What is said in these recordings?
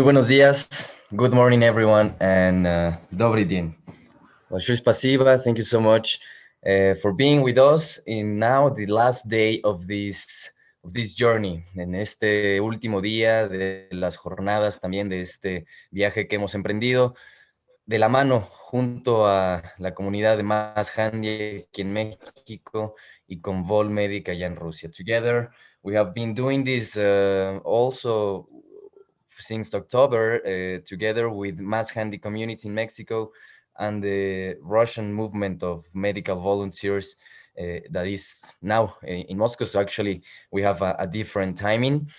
Buenos días. Good morning, everyone, and dobry din. Большое спасибо. Thank you so much for being with us in now the last day of this journey. En este último día de las jornadas también de este viaje que hemos emprendido de la mano junto a la comunidad de Más Handy aquí en México y con Volmedic allá en Rusia. Together, we have been doing this also since October, together with Más Handy community in Mexico and the Russian movement of medical volunteers that is now in Moscow. So actually, we have a different timing.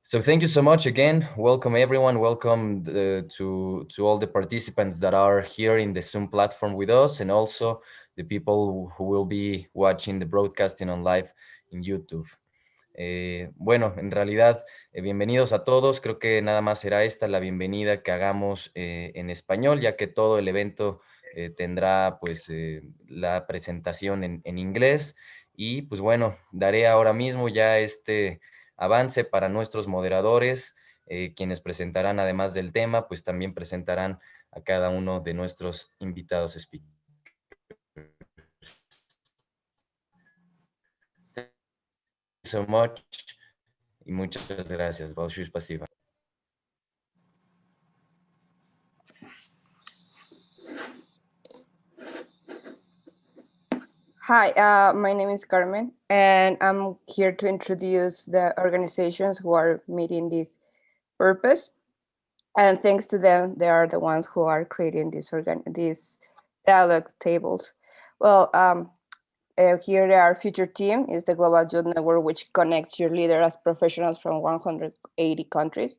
So thank you so much again. Welcome everyone. Welcome to all the participants that are here in the Zoom platform with us, and also the people who will be watching the broadcasting on live in YouTube. Bueno, en realidad, bienvenidos a todos. Creo que nada más será esta la bienvenida que hagamos en español, ya que todo el evento tendrá pues la presentación en inglés. Y pues bueno, daré ahora mismo ya este avance para nuestros moderadores, quienes presentarán además del tema, pues también presentarán a cada uno de nuestros invitados speakers. Thank you so much y muchas gracias. Большое спасибо. Hi, my name is Carmen, and I'm here to introduce the organizations who are meeting this purpose. And thanks to them, they are the ones who are creating these dialogue tables. Well, here our future team is the Global Youth Network, which connects your leaders as professionals from 180 countries.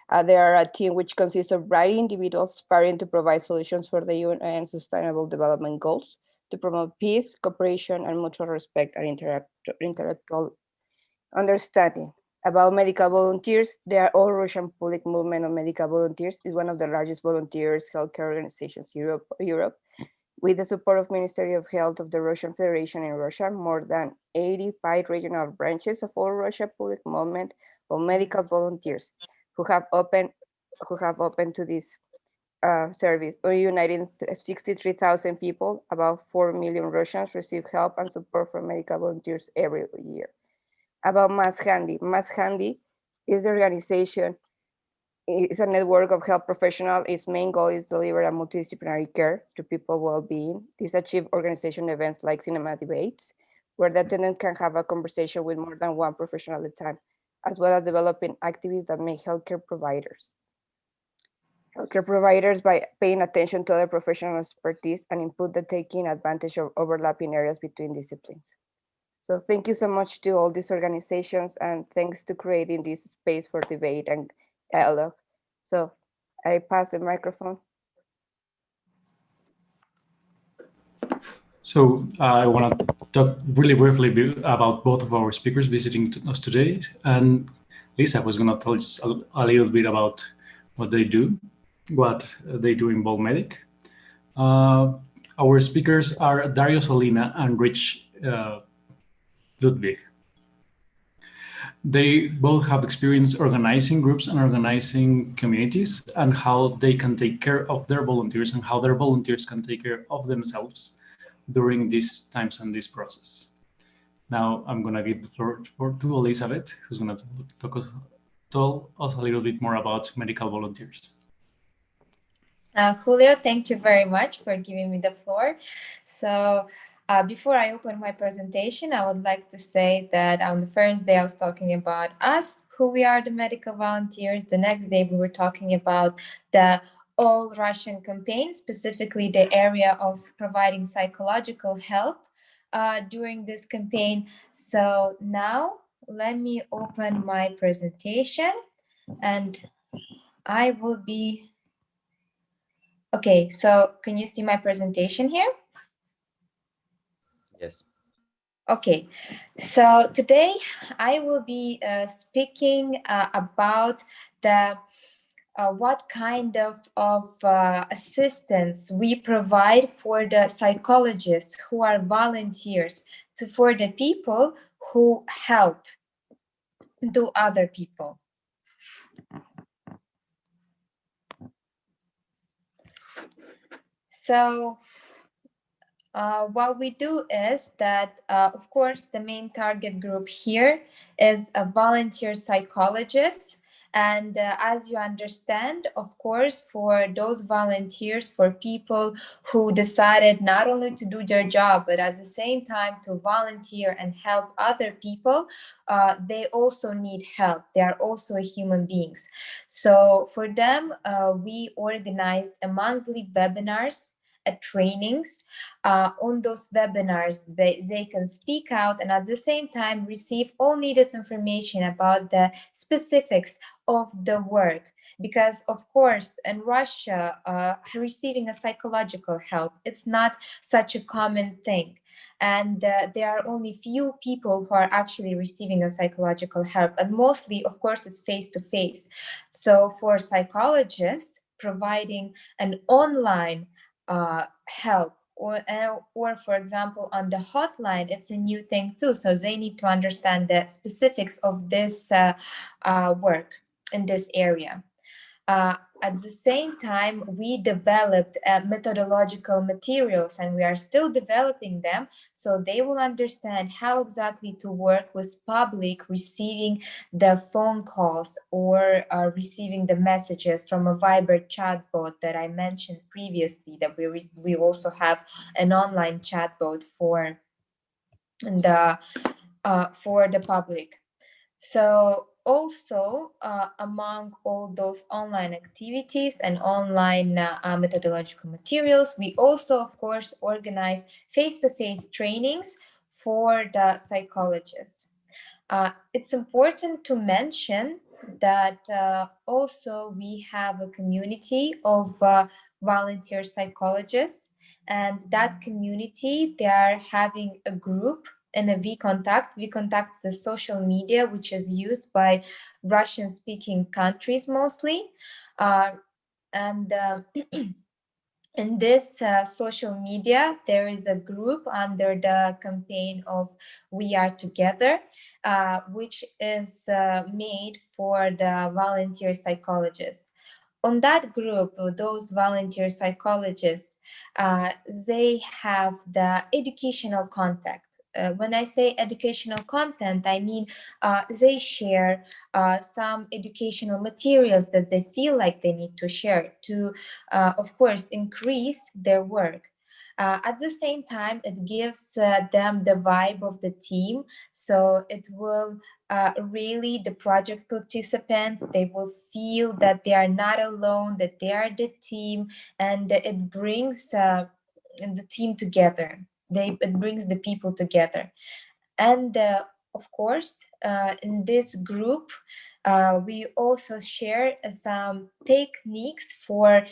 They are a team which consists of bright individuals aspiring to provide solutions for the UN Sustainable Development Goals to promote peace, cooperation, and mutual respect and intellectual understanding. About medical volunteers, the All-Russian Public Movement of Medical Volunteers is one of the largest volunteers healthcare organizations in Europe. With the support of Ministry of Health of the Russian Federation in Russia, more than 85 regional branches of All-Russia Public Movement of Medical Volunteers who have opened to this service, uniting 63,000 people. About 4 million Russians receive help and support from medical volunteers every year. About Más Handy is the organization. It's a network of health professionals. Its main goal is to deliver a multidisciplinary care to people's well-being. This achieves organization events like cinema debates, where the attendant can have a conversation with more than one professional at a time, as well as developing activities that make healthcare providers by paying attention to other professional expertise and input that taking advantage of overlapping areas between disciplines. So thank you so much to all these organizations, and thanks to creating this space for debate and dialogue. So I pass the microphone. So I want to talk really briefly about both of our speakers visiting us today. And Lisa was going to tell us a little bit about what they do in Volmedic. Our speakers are Dario Solina and Rich Ludwig. They both have experience organizing groups and organizing communities, and how they can take care of their volunteers and how their volunteers can take care of themselves during these times and this process. Now I'm going to give the floor to Elizabeth, who's going to tell us a little bit more about medical volunteers. Julio, thank you very much for giving me the floor. So before I open my presentation, I would like to say that on the first day I was talking about us, who we are, the medical volunteers. The next day we were talking about the All Russian campaign, specifically the area of providing psychological help during this campaign. So now let me open my presentation, and I will be... Okay, so can you see my presentation here? Yes. Okay, so today I will be speaking about the what kind of assistance we provide for the psychologists who are volunteers for the people who help to other people. So what we do is that, of course, the main target group here is a volunteer psychologist. And as you understand, of course, for those volunteers, for people who decided not only to do their job, but at the same time to volunteer and help other people, they also need help. They are also human beings. So for them, we organized a monthly webinars, trainings. On those webinars, they can speak out and at the same time receive all needed information about the specifics of the work. Because of course, in Russia, receiving a psychological help, it's not such a common thing. And there are only few people who are actually receiving a psychological help. And mostly, of course, it's face-to-face. So for psychologists, providing an online help or for example on the hotline, it's a new thing too, so they need to understand the specifics of this work in this area. At the same time, we developed methodological materials and we are still developing them, so they will understand how exactly to work with public receiving the phone calls or receiving the messages from a Viber chatbot that I mentioned previously, that we also have an online chatbot for the public. So also among all those online activities and online methodological materials, we also of course organize face-to-face trainings for the psychologists. It's important to mention that also we have a community of volunteer psychologists, and that community, they are having a group in a VKontakte. VKontakte is a social media which is used by Russian-speaking countries mostly. And in this social media, there is a group under the campaign of We Are Together, which is made for the volunteer psychologists. On that group, those volunteer psychologists, they have the educational contact. When I say educational content, I mean they share some educational materials that they feel like they need to share to, of course, increase their work. At the same time, it gives them the vibe of the team, so it will really, the project participants, they will feel that they are not alone, that they are the team, and it brings the team together. It brings the people together. And of course, in this group, we also share some techniques for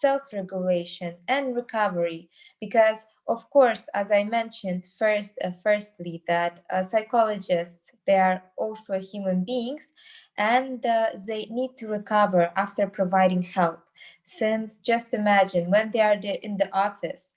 self-regulation and recovery, because of course, as I mentioned firstly, that psychologists, they are also human beings, and they need to recover after providing help. Since just imagine when they are there in the office,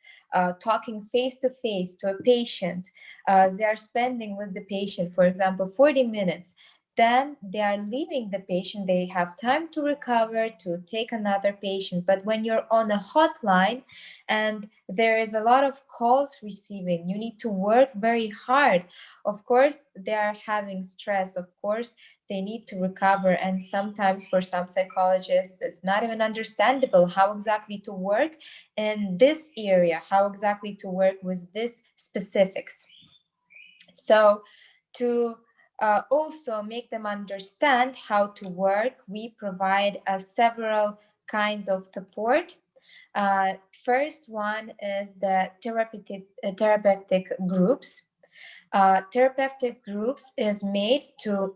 talking face to face to a patient, they are spending with the patient, for example, 40 minutes. Then they are leaving the patient, they have time to recover, to take another patient. But when you're on a hotline and there is a lot of calls receiving, you need to work very hard. Of course, they are having stress. Of course, they need to recover. And sometimes for some psychologists, it's not even understandable how exactly to work in this area, how exactly to work with this specifics. So to also make them understand how to work, we provide several kinds of support. First one is the therapeutic groups. Therapeutic groups is made to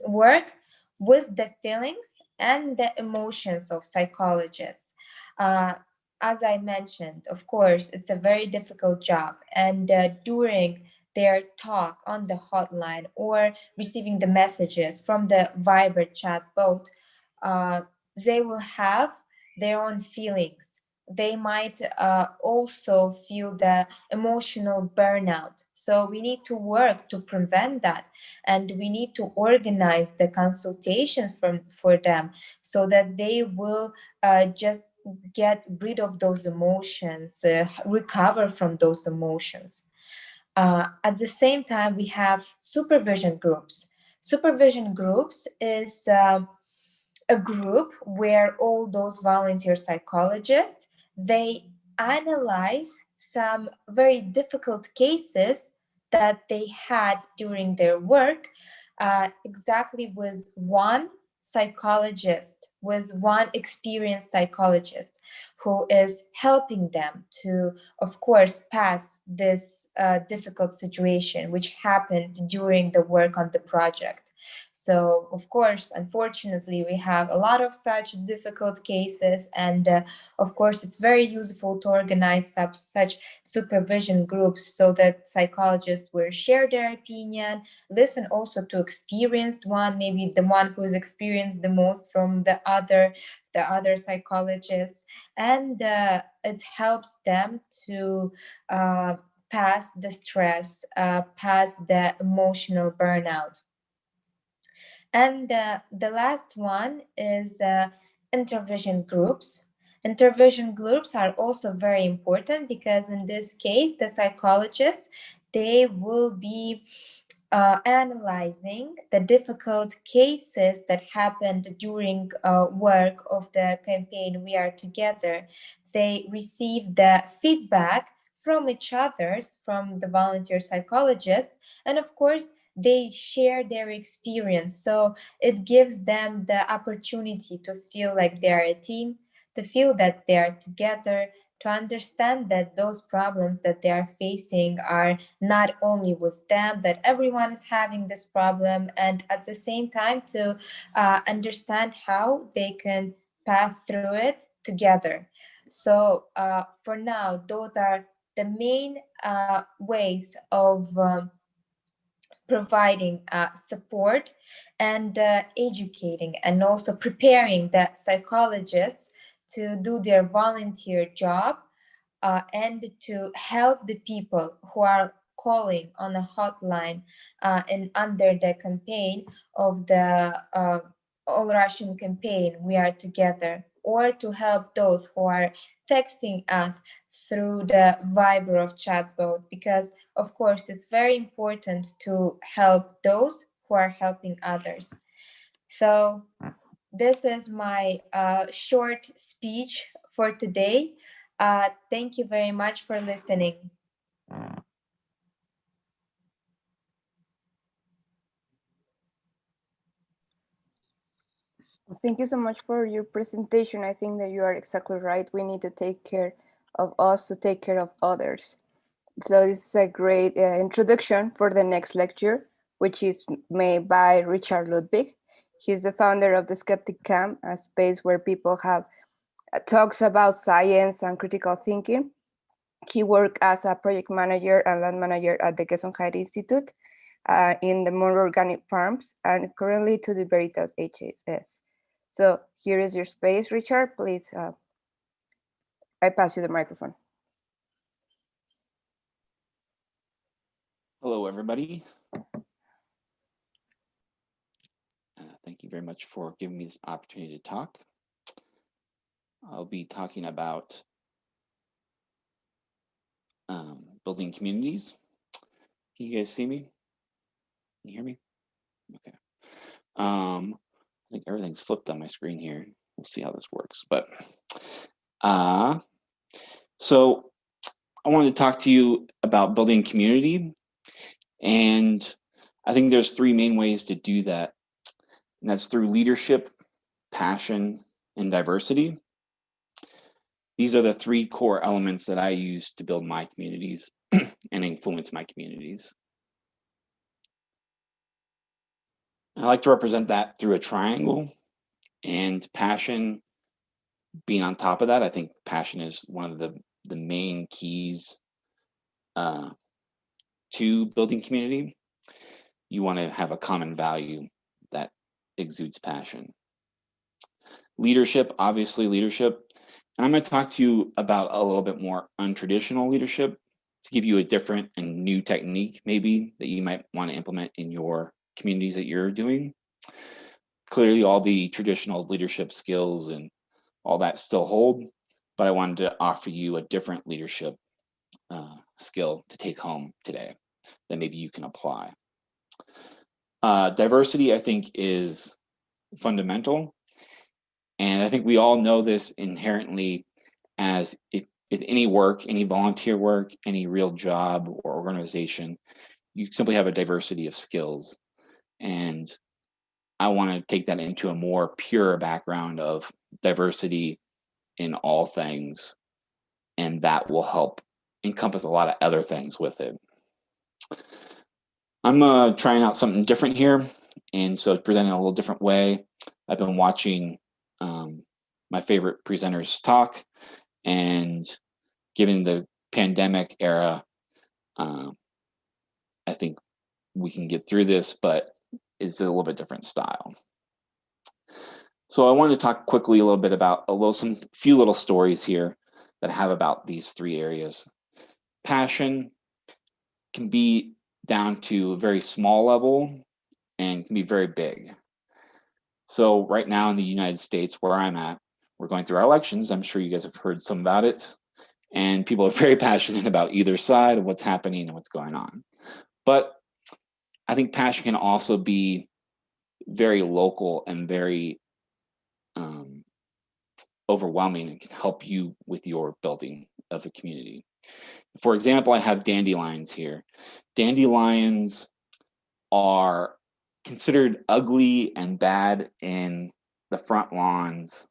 work with the feelings and the emotions of psychologists. As I mentioned, of course, it's a very difficult job, and during their talk on the hotline or receiving the messages from the Viber chat bot, they will have their own feelings. They might also feel the emotional burnout. So we need to work to prevent that, and we need to organize the consultations for them so that they will just get rid of those emotions, recover from those emotions. At the same time, we have supervision groups. Supervision groups is a group where all those volunteer psychologists, they analyze some very difficult cases that they had during their work, exactly with one psychologist, with one experienced psychologist who is helping them to, of course, pass this difficult situation which happened during the work on the project. So, of course, unfortunately, we have a lot of such difficult cases, and of course, it's very useful to organize such supervision groups so that psychologists will share their opinion, listen also to experienced one, maybe the one who's experienced the most from the other psychologists, and it helps them to pass the stress, pass the emotional burnout. And the last one is intervention groups. Intervention groups are also very important because in this case, the psychologists, they will be analyzing the difficult cases that happened during work of the campaign We Are Together. They receive the feedback from each others, from the volunteer psychologists, and of course, they share their experience. So it gives them the opportunity to feel like they are a team, to feel that they are together, to understand that those problems that they are facing are not only with them, that everyone is having this problem, and at the same time to understand how they can pass through it together. So for now, those are the main ways of providing support and educating and also preparing the psychologists to do their volunteer job and to help the people who are calling on a hotline and under the campaign of the All Russian campaign We Are Together, or to help those who are texting us through the Viber of chatbot, because of course it's very important to help those who are helping others. So this is my short speech for today. Thank you very much for listening. Thank you so much for your presentation. I think that you are exactly right. We need to take care of us to take care of others. So this is a great introduction for the next lecture, which is made by Richard Ludwig. He's the founder of the Skeptic Camp, a space where people have talks about science and critical thinking. He worked as a project manager and land manager at the Gesundheit Institute in the Monroe Organic Farms, and currently to the Veritas HSS. So here is your space, Richard. Please, I pass you the microphone. Hello, everybody. Thank you very much for giving me this opportunity to talk. I'll be talking about building communities. Can you guys see me? Can you hear me? Okay. I think everything's flipped on my screen here. We'll see how this works. But so I wanted to talk to you about building community. And I think there's three main ways to do that. And that's through leadership, passion, and diversity. These are the three core elements that I use to build my communities and influence my communities. I like to represent that through a triangle, and passion being on top of that. I think passion is one of the main keys to building community. You want to have a common value that exudes passion. Leadership, obviously leadership. And I'm going to talk to you about a little bit more untraditional leadership to give you a different and new technique maybe that you might want to implement in your communities that you're doing. Clearly, all the traditional leadership skills and all that still hold, but I wanted to offer you a different leadership skill to take home today that maybe you can apply. Diversity, I think, is fundamental. And I think we all know this inherently as if any work, any volunteer work, any real job or organization, you simply have a diversity of skills. And I want to take that into a more pure background of diversity in all things. And that will help encompass a lot of other things with it. I'm trying out something different here. And so it's presented in a little different way. I've been watching my favorite presenters talk, and given the pandemic era, I think we can get through this, but it's a little bit different style. So I wanted to talk quickly a little bit about few little stories here that I have about these three areas. Passion can be down to a very small level and can be very big. So right now in the United States, where I'm at, we're going through our elections. I'm sure you guys have heard some about it. And people are very passionate about either side of what's happening and what's going on. But I think passion can also be very local and very overwhelming and can help you with your building of a community. For example, I have dandelions here. Dandelions are considered ugly and bad in the front lawns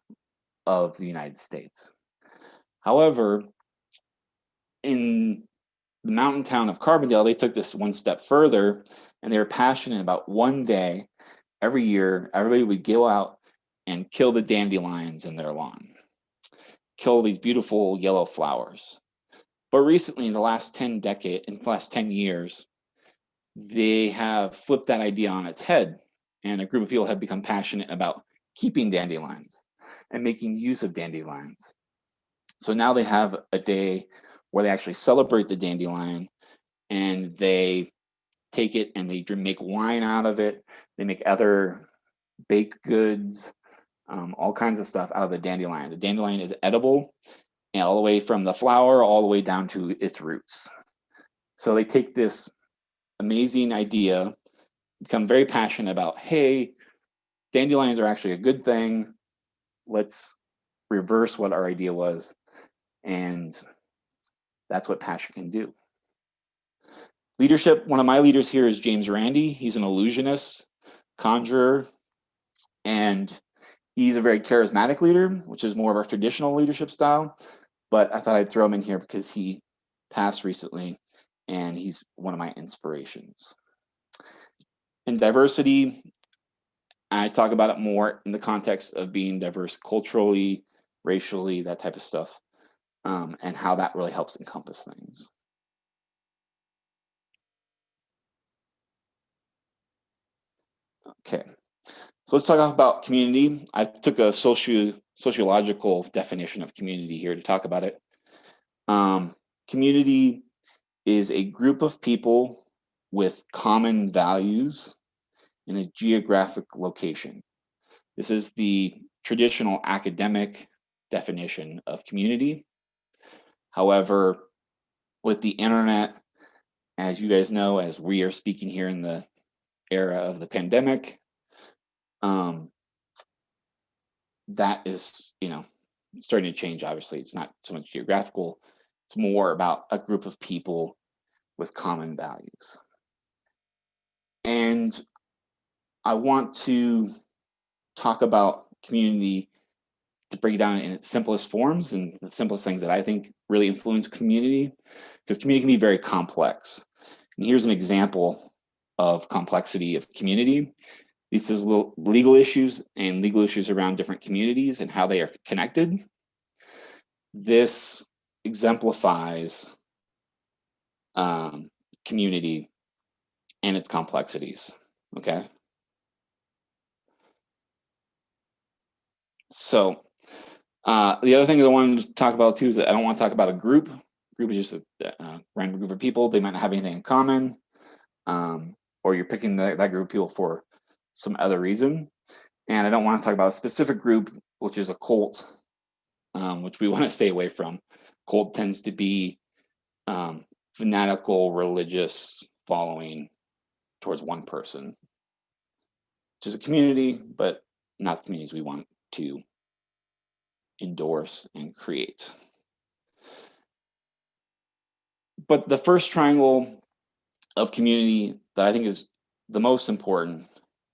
of the United States. However, in the mountain town of Carbondale, they took this one step further, and they were passionate about one day every year, everybody would go out and kill the dandelions in their lawn, kill these beautiful yellow flowers. But recently, in the last 10 years, they have flipped that idea on its head, and a group of people have become passionate about keeping dandelions and making use of dandelions. So now they have a day where they actually celebrate the dandelion, and they take it and they make wine out of it. They make other baked goods, all kinds of stuff out of the dandelion. The dandelion is edible, and all the way from the flower all the way down to its roots. So they take this amazing idea, become very passionate about, hey, dandelions are actually a good thing. Let's reverse what our idea was. And that's what passion can do. Leadership, one of my leaders here is James Randi. He's an illusionist, conjurer, and he's a very charismatic leader, which is more of our traditional leadership style. But I thought I'd throw him in here because he passed recently, and he's one of my inspirations. In diversity, I talk about it more in the context of being diverse culturally, racially, that type of stuff, and how that really helps encompass things. Okay, so let's talk about community. I took a sociological definition of community here to talk about it. Community is a group of people with common values in a geographic location. This is the traditional academic definition of community. However, with the internet, as you guys know, as we are speaking here in the era of the pandemic, that is, starting to change. Obviously, it's not so much geographical. It's more about a group of people with common values. And I want to talk about community to break it down in its simplest forms and the simplest things that I think really influence community, because community can be very complex. And here's an example of complexity of community. This is legal issues and legal issues around different communities and how they are connected. This exemplifies community and its complexities, okay? So the other thing that I wanted to talk about too is that I don't want to talk about a group. Group is just a random group of people. They might not have anything in common, or you're picking that group of people for some other reason. And I don't want to talk about a specific group, which is a cult, which we want to stay away from. Cult tends to be fanatical religious following towards one person, which is a community, but not the communities we want to endorse and create. But the first triangle of community that I think is the most important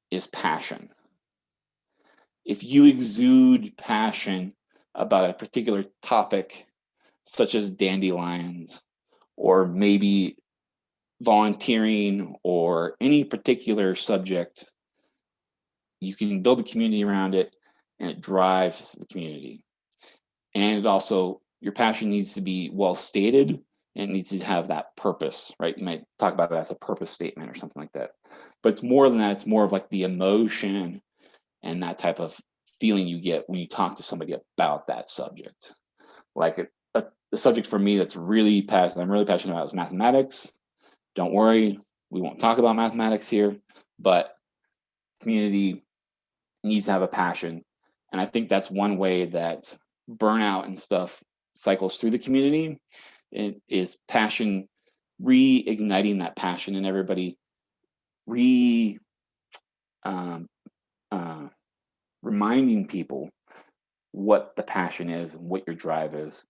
is passion. If you exude passion about a particular topic, such as dandelions, or maybe volunteering, or any particular subject, you can build a community around it, and it drives the community. And it also, your passion needs to be well stated, and it needs to have that purpose, right? You might talk about it as a purpose statement or something like that. But it's more than that. It's more of like the emotion and that type of feeling you get when you talk to somebody about that subject. Like the subject for me that's really passionate, I'm really passionate about, is mathematics. Don't worry, we won't talk about mathematics here, but community needs to have a passion. And I think that's one way that burnout and stuff cycles through the community. It is passion, reigniting that passion in everybody, reminding people what the passion is and what your drive is.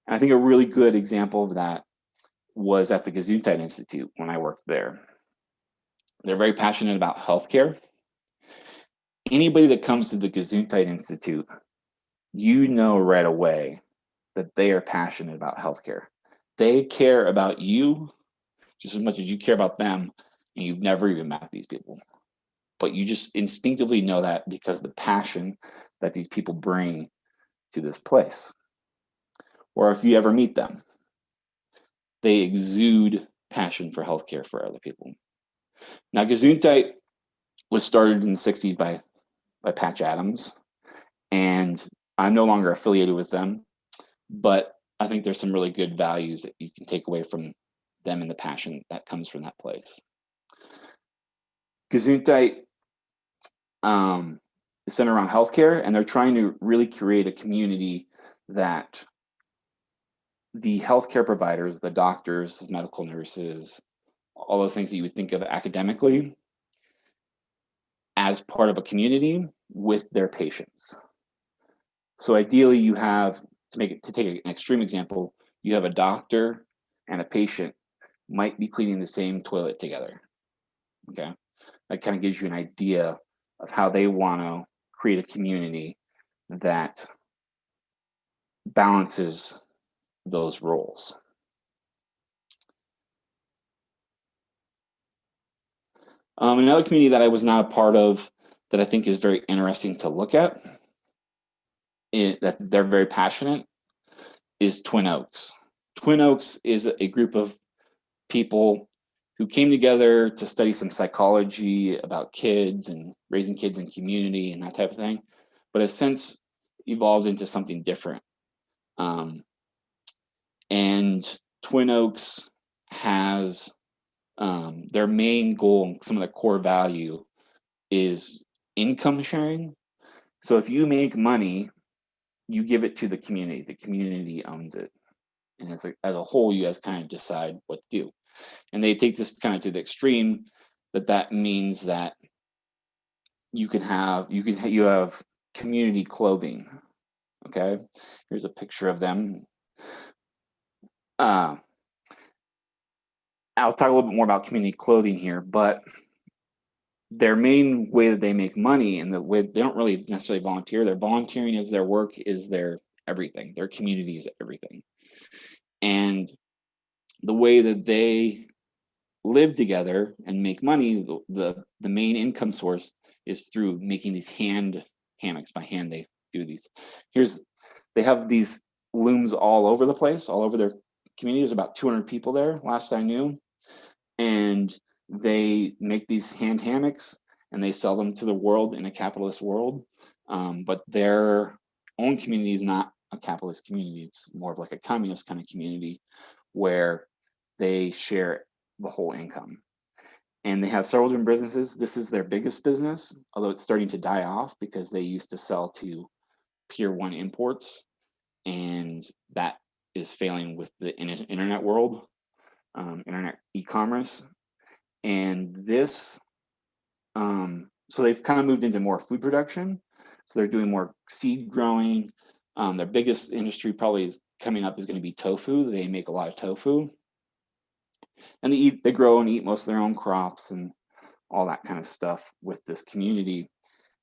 And I think a really good example of that was at the Gesundheit Institute when I worked there. They're very passionate about healthcare. Anybody that comes to the Gesundheit Institute, you know right away that they are passionate about healthcare. They care about you just as much as you care about them, and you've never even met these people. But you just instinctively know that because the passion that these people bring to this place. Or if you ever meet them, they exude passion for healthcare for other people. Now, Gesundheit was started in the 60s by Patch Adams, and I'm no longer affiliated with them, but I think there's some really good values that you can take away from them and the passion that comes from that place. Gesundheit is centered around healthcare, and they're trying to really create a community that the healthcare providers, the doctors, medical nurses, all those things that you would think of academically, as part of a community with their patients. So ideally, you have, to take an extreme example, you have a doctor and a patient might be cleaning the same toilet together. Okay, that kind of gives you an idea of how they want to create a community that balances those roles. Another community that I was not a part of that I think is very interesting to look at, that they're very passionate, is Twin Oaks. Twin Oaks is a group of people who came together to study some psychology about kids and raising kids in community and that type of thing, but has since evolved into something different. And Twin Oaks has their main goal, some of the core value is income sharing. So if you make money, you give it to the community owns it. And it's like, as a whole, you guys kind of decide what to do. And they take this kind of to the extreme, that means that you have community clothing. Okay, here's a picture of them. I'll talk a little bit more about community clothing here, but their main way that they make money, and the way they don't really necessarily volunteer, their volunteering is their work, is their everything. Their community is everything. And the way that they live together and make money, the main income source is through making these hand hammocks. By hand, they do these. They have these looms all over the place, all over their community. There's about 200 people there, last I knew. And they make these hand hammocks and they sell them to the world in a capitalist world. But their own community is not a capitalist community. It's more of like a communist kind of community where they share the whole income. And they have several different businesses. This is their biggest business, although it's starting to die off because they used to sell to Pier 1 imports. and that is failing with the internet world, internet e-commerce. And this, so they've kind of moved into more food production. So they're doing more seed growing. Their biggest industry probably is coming up is going to be tofu. They make a lot of tofu, and they grow and eat most of their own crops and all that kind of stuff. With this community,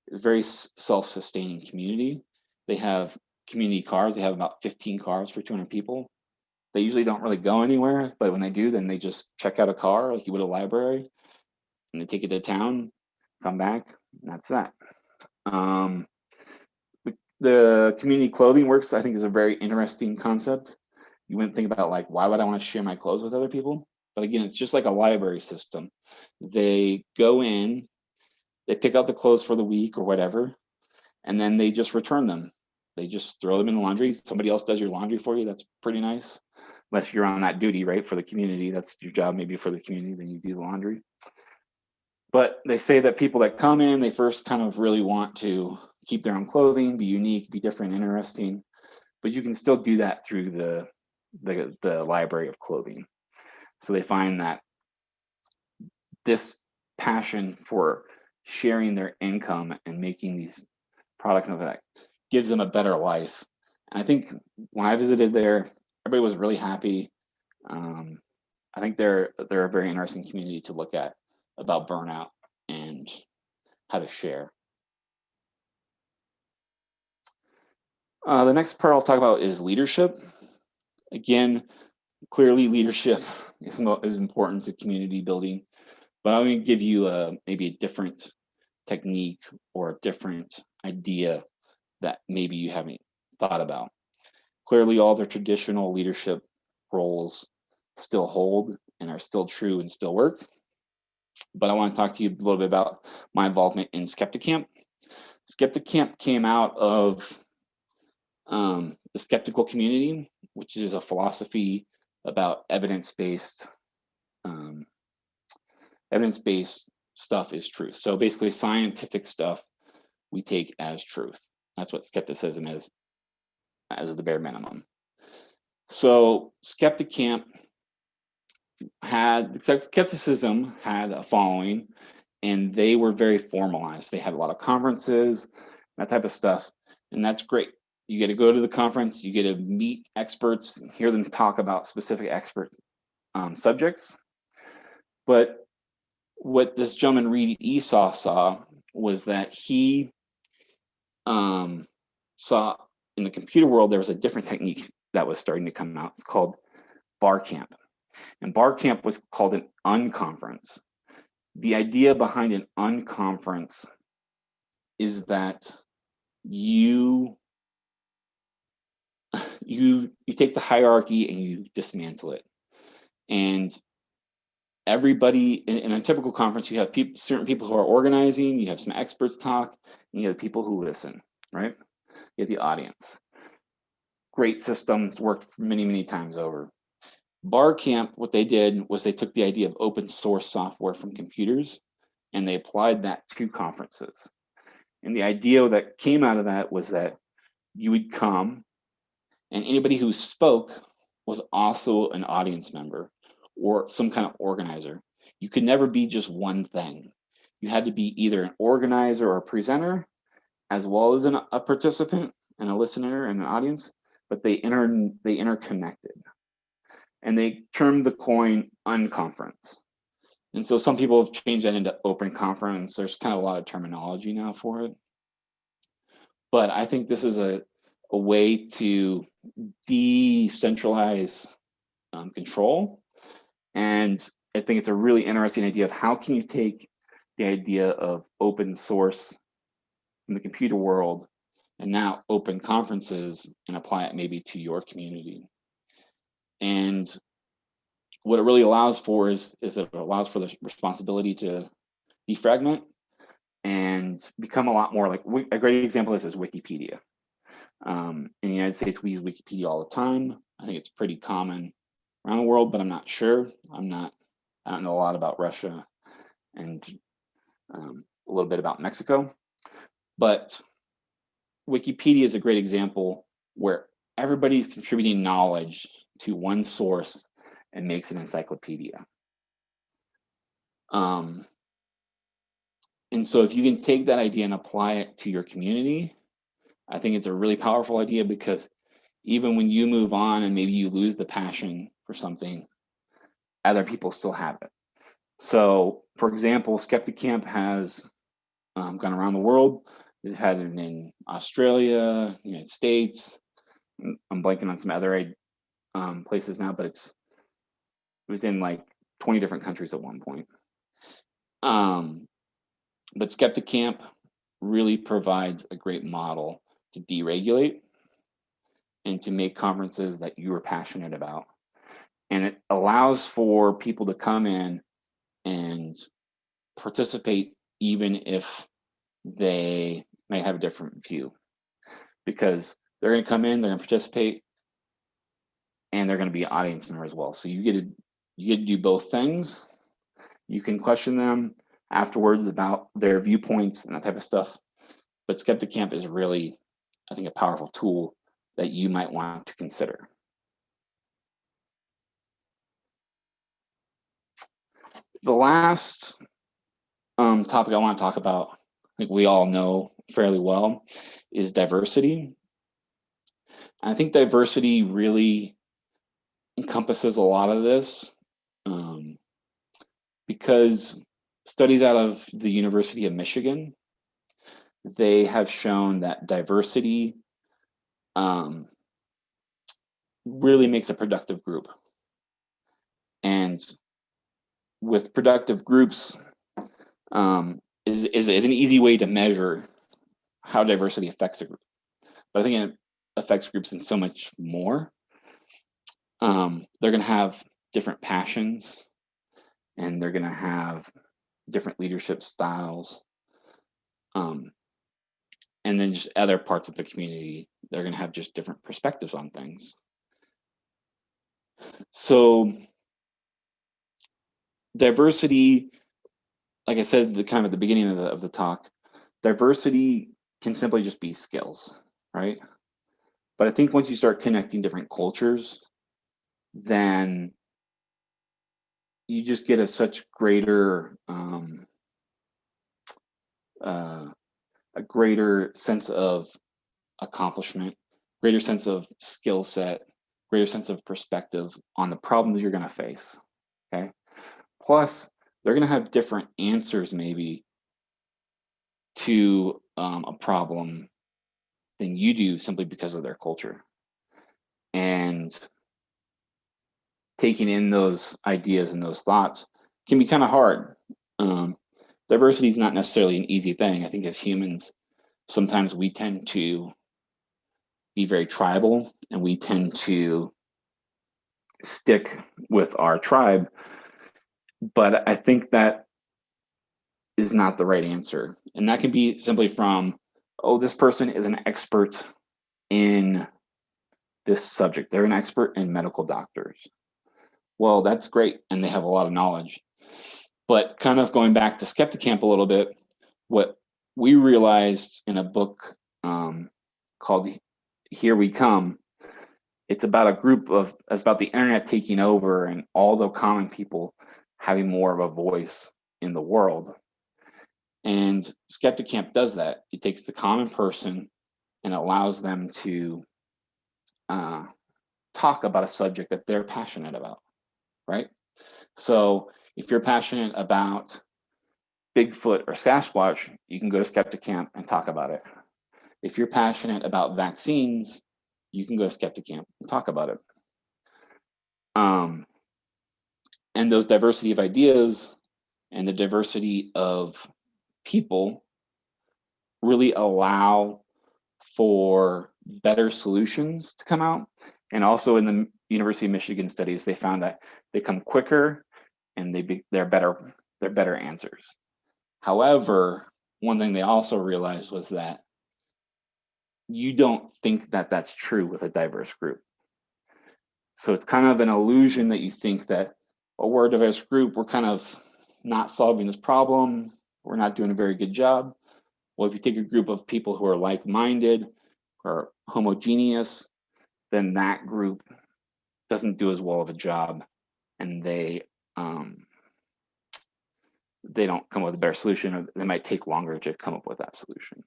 it's a very self-sustaining community. They have community cars. They have about 15 cars for 200 people. They usually don't really go anywhere, but when they do, then they just check out a car like you would a library, and they take it to town, come back, and that's that. The community clothing works, I think, is a very interesting concept. You wouldn't think about like, why would I want to share my clothes with other people? But again, it's just like a library system. They go in, they pick out the clothes for the week or whatever, and then they just return them. They just throw them in the laundry. Somebody else does your laundry for you. That's pretty nice. Unless you're on that duty, right, for the community. That's your job, maybe for the community, then you do the laundry. But they say that people that come in, they first kind of really want to keep their own clothing, be unique, be different, interesting. But you can still do that through the library of clothing. So they find that this passion for sharing their income and making these products and that gives them a better life. And I think when I visited there, everybody was really happy. I think they're a very interesting community to look at about burnout and how to share. The next part I'll talk about is leadership. Again, clearly leadership is important to community building, but I'm going to give you maybe a different technique or a different idea that maybe you haven't thought about. Clearly, all the traditional leadership roles still hold and are still true and still work. But I want to talk to you a little bit about my involvement in Skeptic Camp. Skeptic Camp came out of the skeptical community, which is a philosophy about evidence-based stuff is truth. So basically, scientific stuff we take as truth. That's what skepticism is, as the bare minimum. So Skeptic Camp skepticism had a following, and they were very formalized. They had a lot of conferences, that type of stuff, and that's great. You get to go to the conference, you get to meet experts, hear them talk about specific expert subjects. But what this gentleman, Reed Esau, saw was that he saw in the computer world there was a different technique that was starting to come out. It's called bar camp. And bar camp was called an unconference. The idea behind an unconference is that you take the hierarchy and you dismantle it. And everybody in a typical conference, you have certain people who are organizing, you have some experts talk, and you have people who listen, right? You have the audience. Great systems, worked many, many times over. Bar Camp, what they did was they took the idea of open source software from computers and they applied that to conferences. And the idea that came out of that was that you would come and anybody who spoke was also an audience member or some kind of organizer. You could never be just one thing. You had to be either an organizer or a presenter, as well as a participant and a listener and an audience, but they interconnected. And they termed the coin unconference. And so some people have changed that into open conference. There's kind of a lot of terminology now for it. But I think this is a way to decentralize control. And I think it's a really interesting idea of how can you take the idea of open source in the computer world and now open conferences and apply it maybe to your community. And what it really allows for is it allows for the responsibility to defragment and become a lot more like, a great example of this is Wikipedia. In the United States, we use Wikipedia all the time. I think it's pretty common around the world, but I'm not sure. I don't know a lot about Russia and a little bit about Mexico. But Wikipedia is a great example where everybody's contributing knowledge to one source and makes an encyclopedia. And so if you can take that idea and apply it to your community, I think it's a really powerful idea, because even when you move on and maybe you lose the passion for something, other people still have it. So, for example, Skeptic Camp has gone around the world. They've had it in Australia, United States. I'm blanking on some other places now, but it was in like 20 different countries at one point. But Skeptic Camp really provides a great model to deregulate and to make conferences that you are passionate about. And it allows for people to come in and participate even if they may have a different view, because they're going to come in, they're going to participate, and they're going to be an audience member as well. So you get to do both things. You can question them afterwards about their viewpoints and that type of stuff. But Skeptic Camp is really, I think, a powerful tool that you might want to consider. The last topic I want to talk about, I think we all know fairly well, is diversity. And I think diversity really encompasses a lot of this, because studies out of the University of Michigan, they have shown that diversity really makes a productive group. And with productive groups is an easy way to measure how diversity affects a group. But I think it affects groups in so much more. They're going to have different passions, and they're going to have different leadership styles. And then just other parts of the community, they're going to have just different perspectives on things. So diversity, like I said, at the beginning of the talk, diversity can simply just be skills, right? But I think once you start connecting different cultures, then you just get such greater a greater sense of accomplishment, greater sense of skill set, greater sense of perspective on the problems you're going to face. Okay. Plus, they're going to have different answers maybe to a problem than you do, simply because of their culture. And taking in those ideas and those thoughts can be kind of hard. Diversity is not necessarily an easy thing. I think as humans, sometimes we tend to be very tribal, and we tend to stick with our tribe. But I think that is not the right answer. And that can be simply from, oh, this person is an expert in this subject. They're an expert in medical doctors. Well, that's great, and they have a lot of knowledge. But kind of going back to Skeptic Camp a little bit, what we realized in a book called Here We Come, it's about it's about the internet taking over and all the common people having more of a voice in the world. And Skeptic Camp does that. It takes the common person and allows them to talk about a subject that they're passionate about, right? So if you're passionate about Bigfoot or Sasquatch, you can go to Skeptic Camp and talk about it. If you're passionate about vaccines, you can go to Skeptic Camp and talk about it. And those diversity of ideas and the diversity of people really allow for better solutions to come out. And also in the University of Michigan studies, they found that they come quicker and they're better answers. However, one thing they also realized was that you don't think that that's true with a diverse group. So it's kind of an illusion that you think that, oh, we're a diverse group, we're kind of not solving this problem, we're not doing a very good job. Well, if you take a group of people who are like-minded or homogeneous, then that group doesn't do as well of a job, and they don't come up with a better solution, or they might take longer to come up with that solution.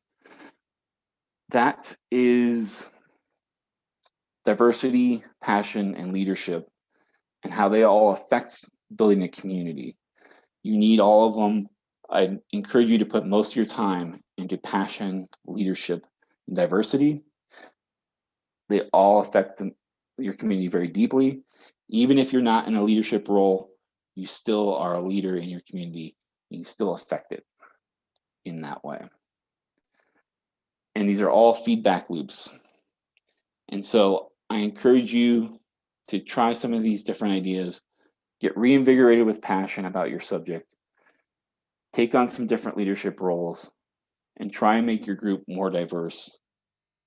That is diversity, passion, and leadership, and how they all affect building a community. You need all of them. I encourage you to put most of your time into passion, leadership, and diversity. They all affect your community very deeply. Even if you're not in a leadership role, you still are a leader in your community, and you still affect it in that way. And these are all feedback loops. And so I encourage you to try some of these different ideas, get reinvigorated with passion about your subject, take on some different leadership roles, and try and make your group more diverse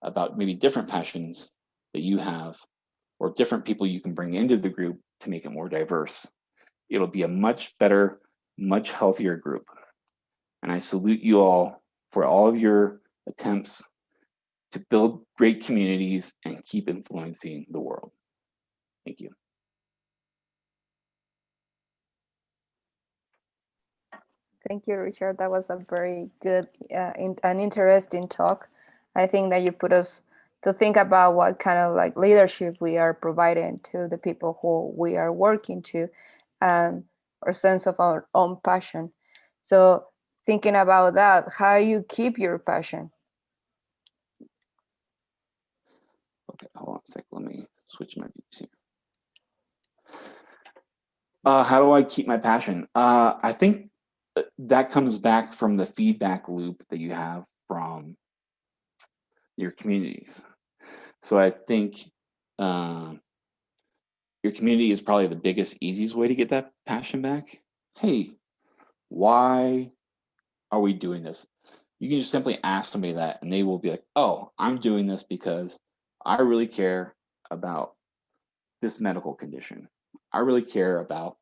about maybe different passions that you have, or different people you can bring into the group to make it more diverse. It'll be a much better, much healthier group. And I salute you all for all of your attempts to build great communities and keep influencing the world. Thank you. Thank you, Richard. That was a very good and interesting talk. I think that you put us to think about what kind of like leadership we are providing to the people who we are working to, and our sense of our own passion. So thinking about that, how you keep your passion? Okay, hold on a sec. Let me switch my views here. How do I keep my passion? I think that comes back from the feedback loop that you have from your communities. So I think your community is probably the biggest, easiest way to get that passion back. Hey, why are we doing this? You can just simply ask somebody that, and they will be like, oh, I'm doing this because I really care about this medical condition. I really care about,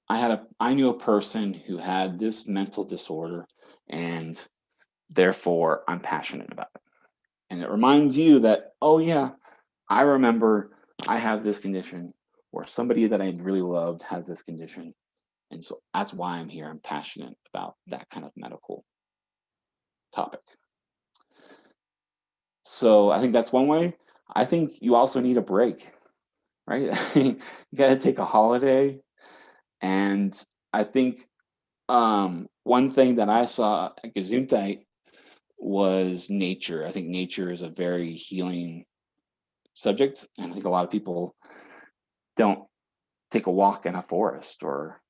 I knew a person who had this mental disorder, and therefore I'm passionate about it. And it reminds you that, oh yeah, I remember I have this condition, or somebody that I really loved has this condition. And so that's why I'm here. I'm passionate about that kind of medical topic. So I think that's one way. I think you also need a break, right? You got to take a holiday. And I think one thing that I saw at Gesundheit was nature. I think nature is a very healing subject. And I think a lot of people don't take a walk in a forest, or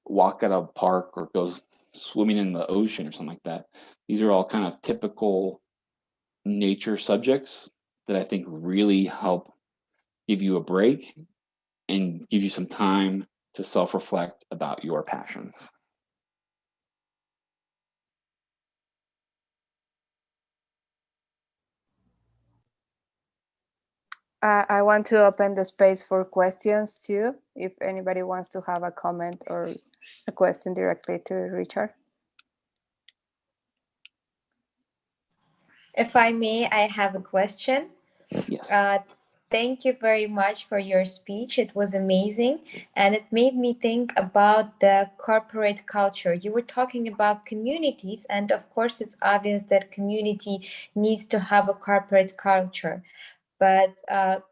walk at a park, or go swimming in the ocean or something like that. These are all kind of typical nature subjects that I think really help give you a break and give you some time to self-reflect about your passions. I want to open the space for questions too, if anybody wants to have a comment or a question directly to Richard. If I may, I have a question. Yes. Thank you very much for your speech. It was amazing. And it made me think about the corporate culture. You were talking about communities, and of course, it's obvious that community needs to have a corporate culture. But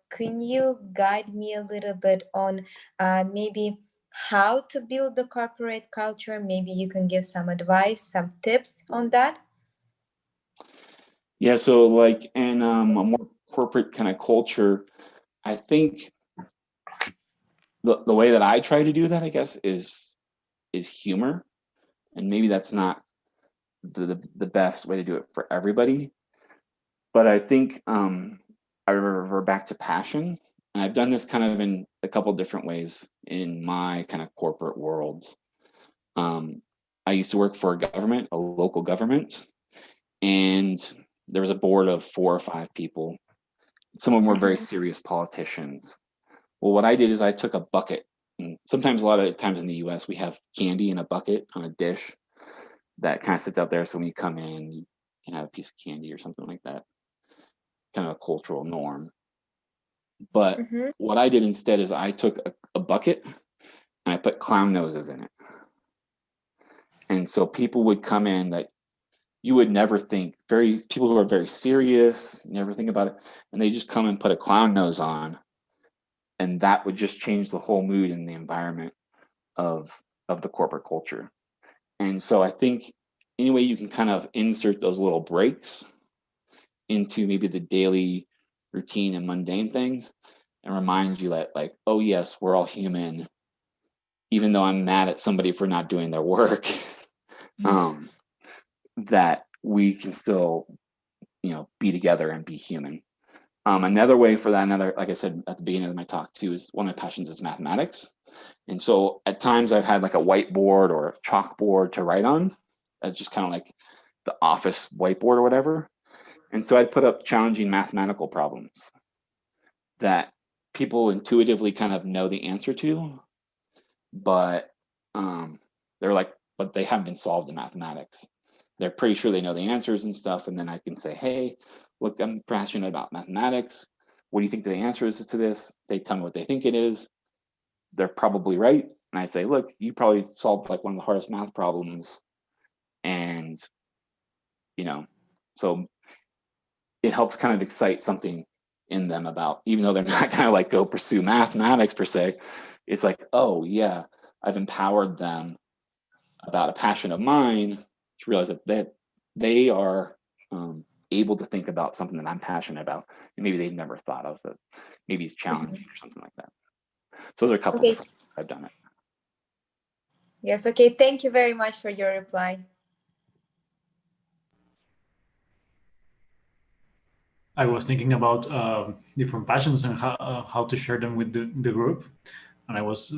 can you guide me a little bit on maybe how to build the corporate culture? Maybe you can give some advice, some tips on that. Yeah, so like in a more corporate kind of culture, I think the way that I try to do that, I guess, is humor. And maybe that's not the best way to do it for everybody. But I think I revert back to passion. And I've done this kind of in a couple different ways in my kind of corporate worlds. I used to work for a government, a local government, and there was a board of 4 or 5 people. Some of them were very serious politicians. Well, what I did is I took a bucket, and sometimes, a lot of times in the US, we have candy in a bucket on a dish that kind of sits out there. So when you come in, you can have a piece of candy or something like that, kind of a cultural norm. But what I did instead is I took a bucket and I put clown noses in it. And so people would come in that you would never think, people who are very serious, never think about it, and they just come and put a clown nose on, and that would just change the whole mood and the environment of the corporate culture. And so I think any way you can kind of insert those little breaks into maybe the daily routine and mundane things and remind you that, like, oh yes, we're all human, even though I'm mad at somebody for not doing their work, that we can still, be together and be human. Another way for that, like I said at the beginning of my talk too, is one of my passions is mathematics. And so at times I've had like a whiteboard or a chalkboard to write on. That's just kind of like the office whiteboard or whatever. And so I'd put up challenging mathematical problems that people intuitively kind of know the answer to, but but they haven't been solved in mathematics. They're pretty sure they know the answers and stuff. And then I can say, hey, look, I'm passionate about mathematics. What do you think the answer is to this? They tell me what they think it is. They're probably right. And I say, look, you probably solved like one of the hardest math problems. And, so it helps kind of excite something in them about, even though they're not going to like go pursue mathematics per se, it's like, oh yeah, I've empowered them about a passion of mine to realize that they are able to think about something that I'm passionate about, and maybe they've never thought of it. Maybe it's challenging or something like that. So those are a couple different ways I've done it. Yes, okay. Thank you very much for your reply. I was thinking about different passions and how to share them with the group. And I was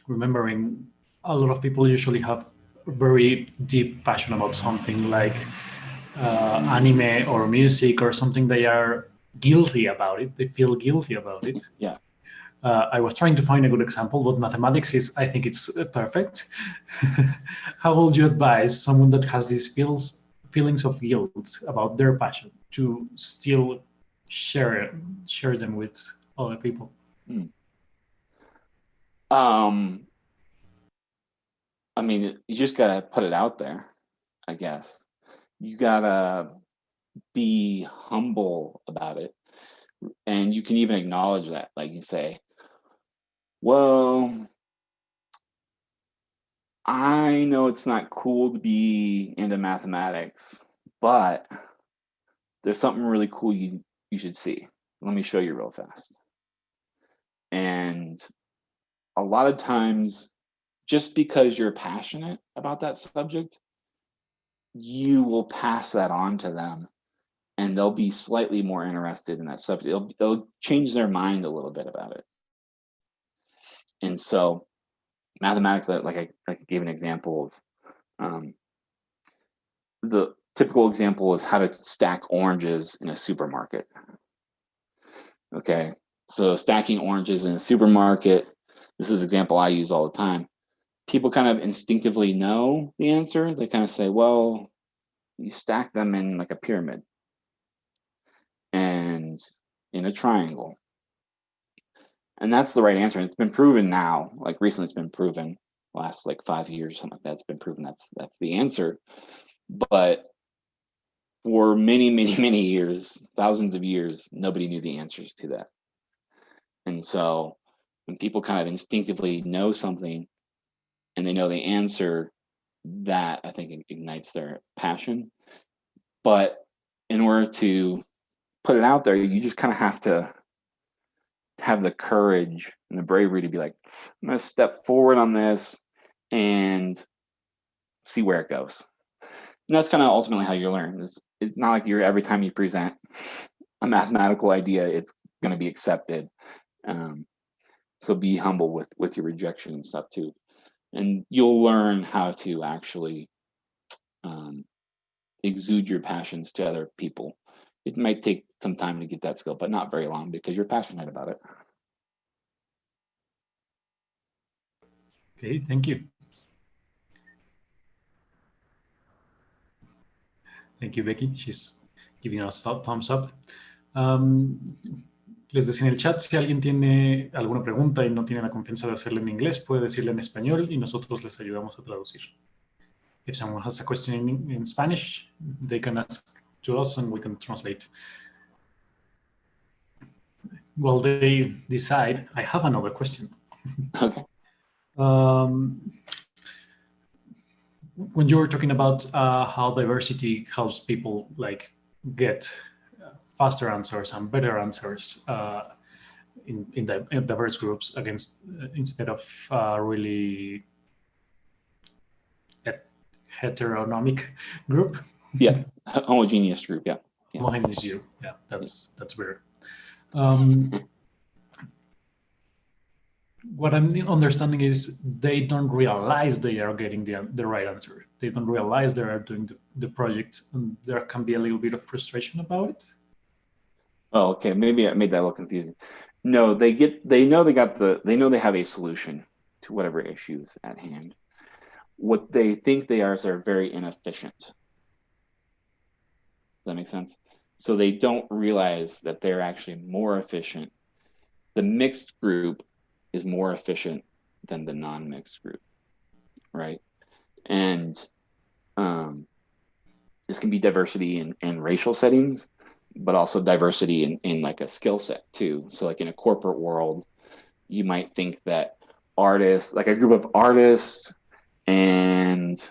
remembering a lot of people usually have very deep passion about something like anime or music or something. They are guilty about it. They feel guilty about it. Yeah. I was trying to find a good example, but mathematics is, I think it's perfect. How would you advise someone that has these feelings of guilt about their passion to still share them with other people? I mean, you just gotta put it out there, I guess. You gotta be humble about it. And you can even acknowledge that, like you say, well, I know it's not cool to be into mathematics, but there's something really cool you should see. Let me show you real fast. And a lot of times, just because you're passionate about that subject, you will pass that on to them, and they'll be slightly more interested in that subject. It'll change their mind a little bit about it. And so mathematics, like I gave an example of, the typical example is how to stack oranges in a supermarket. Okay, so stacking oranges in a supermarket, this is an example I use all the time. People kind of instinctively know the answer. They kind of say, well, you stack them in like a pyramid and in a triangle. And that's the right answer. And it's been proven now, like recently it's been proven, last like 5 years, something like that, it's been proven that's the answer. But for many, many, many years, thousands of years, nobody knew the answers to that. And so when people kind of instinctively know something and they know the answer, that I think ignites their passion. But in order to put it out there, you just kind of have to have the courage and the bravery to be like, I'm going to step forward on this and see where it goes. And that's kind of ultimately how you learn. It's not like every time you present a mathematical idea, it's going to be accepted. So be humble with your rejection and stuff too. And you'll learn how to actually exude your passions to other people. It might take some time to get that skill, but not very long because you're passionate about it. Okay, thank you. Thank you, Becky. She's giving us a thumbs up. Les decía en el chat, si alguien tiene alguna pregunta y no tiene la confianza de hacerla en inglés, puede decirla en español y nosotros les ayudamos a traducir. If someone has a question in Spanish, they can ask to us and we can translate. While they decide, I have another question. Okay. When you were talking about how diversity helps people like get faster answers and better answers in diverse groups against instead of really heteronomic group. Yeah, homogeneous group. Yeah. Homogeneous group. Yeah, that's weird. What I'm understanding is they don't realize they are getting the right answer. They don't realize they are doing the project, and there can be a little bit of frustration about it. Oh, okay. Maybe I made that a little confusing. No, they know they have a solution to whatever issues at hand. What they think they are is they're very inefficient. Does that make sense? So they don't realize that they're actually more efficient. The mixed group is more efficient than the non-mixed group, right? And this can be diversity in racial settings, but also diversity in like a skill set too. So like in a corporate world, you might think that artists, like a group of artists and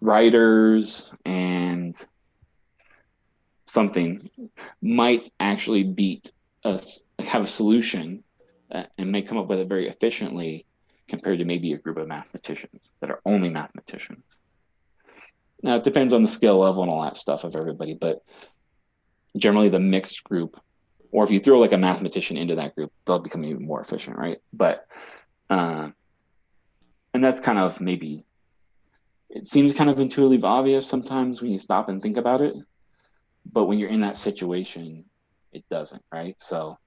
writers and something might actually beat us, have a solution and may come up with it very efficiently compared to maybe a group of mathematicians that are only mathematicians. Now, it depends on the skill level and all that stuff of everybody, but generally the mixed group, or if you throw like a mathematician into that group, they'll become even more efficient, right? But, and that's kind of maybe, it seems kind of intuitively obvious sometimes when you stop and think about it, but when you're in that situation, it doesn't, right? So,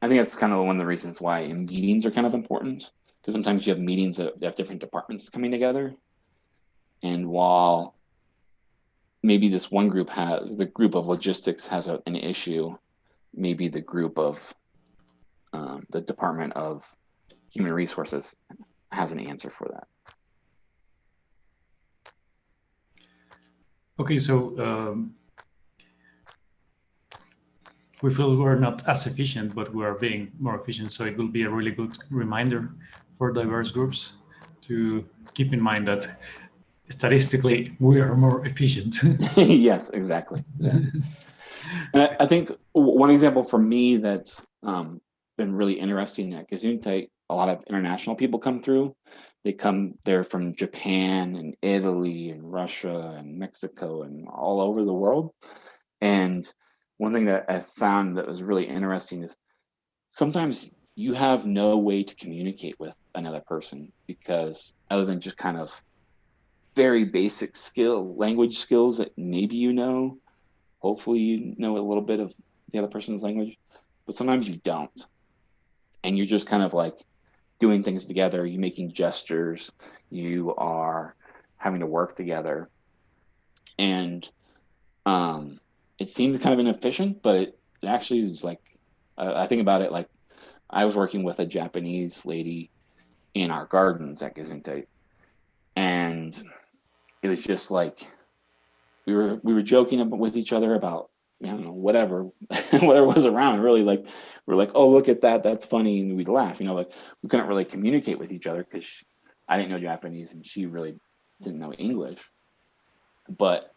I think that's kind of one of the reasons why meetings are kind of important, because sometimes you have meetings that have different departments coming together. And while maybe this one group has, the group of logistics has an issue, maybe the group of the Department of Human Resources has an answer for that. Okay, so we feel we're not as efficient, but we are being more efficient. So it will be a really good reminder for diverse groups to keep in mind that statistically we are more efficient. Yes, exactly. Yeah. And I think one example for me that's been really interesting at Gesundheit, a lot of international people come through. They're from Japan and Italy and Russia and Mexico and all over the world. And one thing that I found that was really interesting is sometimes you have no way to communicate with another person because other than just kind of very basic language skills that maybe you know, hopefully you know a little bit of the other person's language, but sometimes you don't. And you're just kind of like doing things together, you making gestures, you are having to work together. And it seems kind of inefficient, but it actually is like, I think about it like I was working with a Japanese lady in our gardens at Gesundheit, and it was just like we were joking with each other about, I don't know, whatever was around. Really, like we're like, oh, look at that, that's funny, and we'd laugh. You know, like we couldn't really communicate with each other because I didn't know Japanese and she really didn't know English. But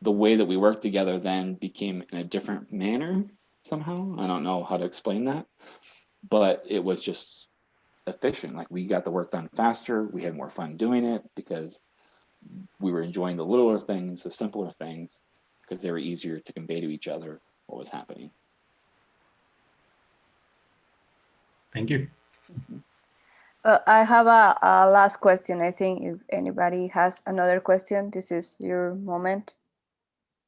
the way that we worked together then became in a different manner somehow. I don't know how to explain that, but it was just efficient. Like we got the work done faster. We had more fun doing it because we were enjoying the littler things, the simpler things, because they were easier to convey to each other what was happening. Thank you. I have a last question. I think if anybody has another question, this is your moment.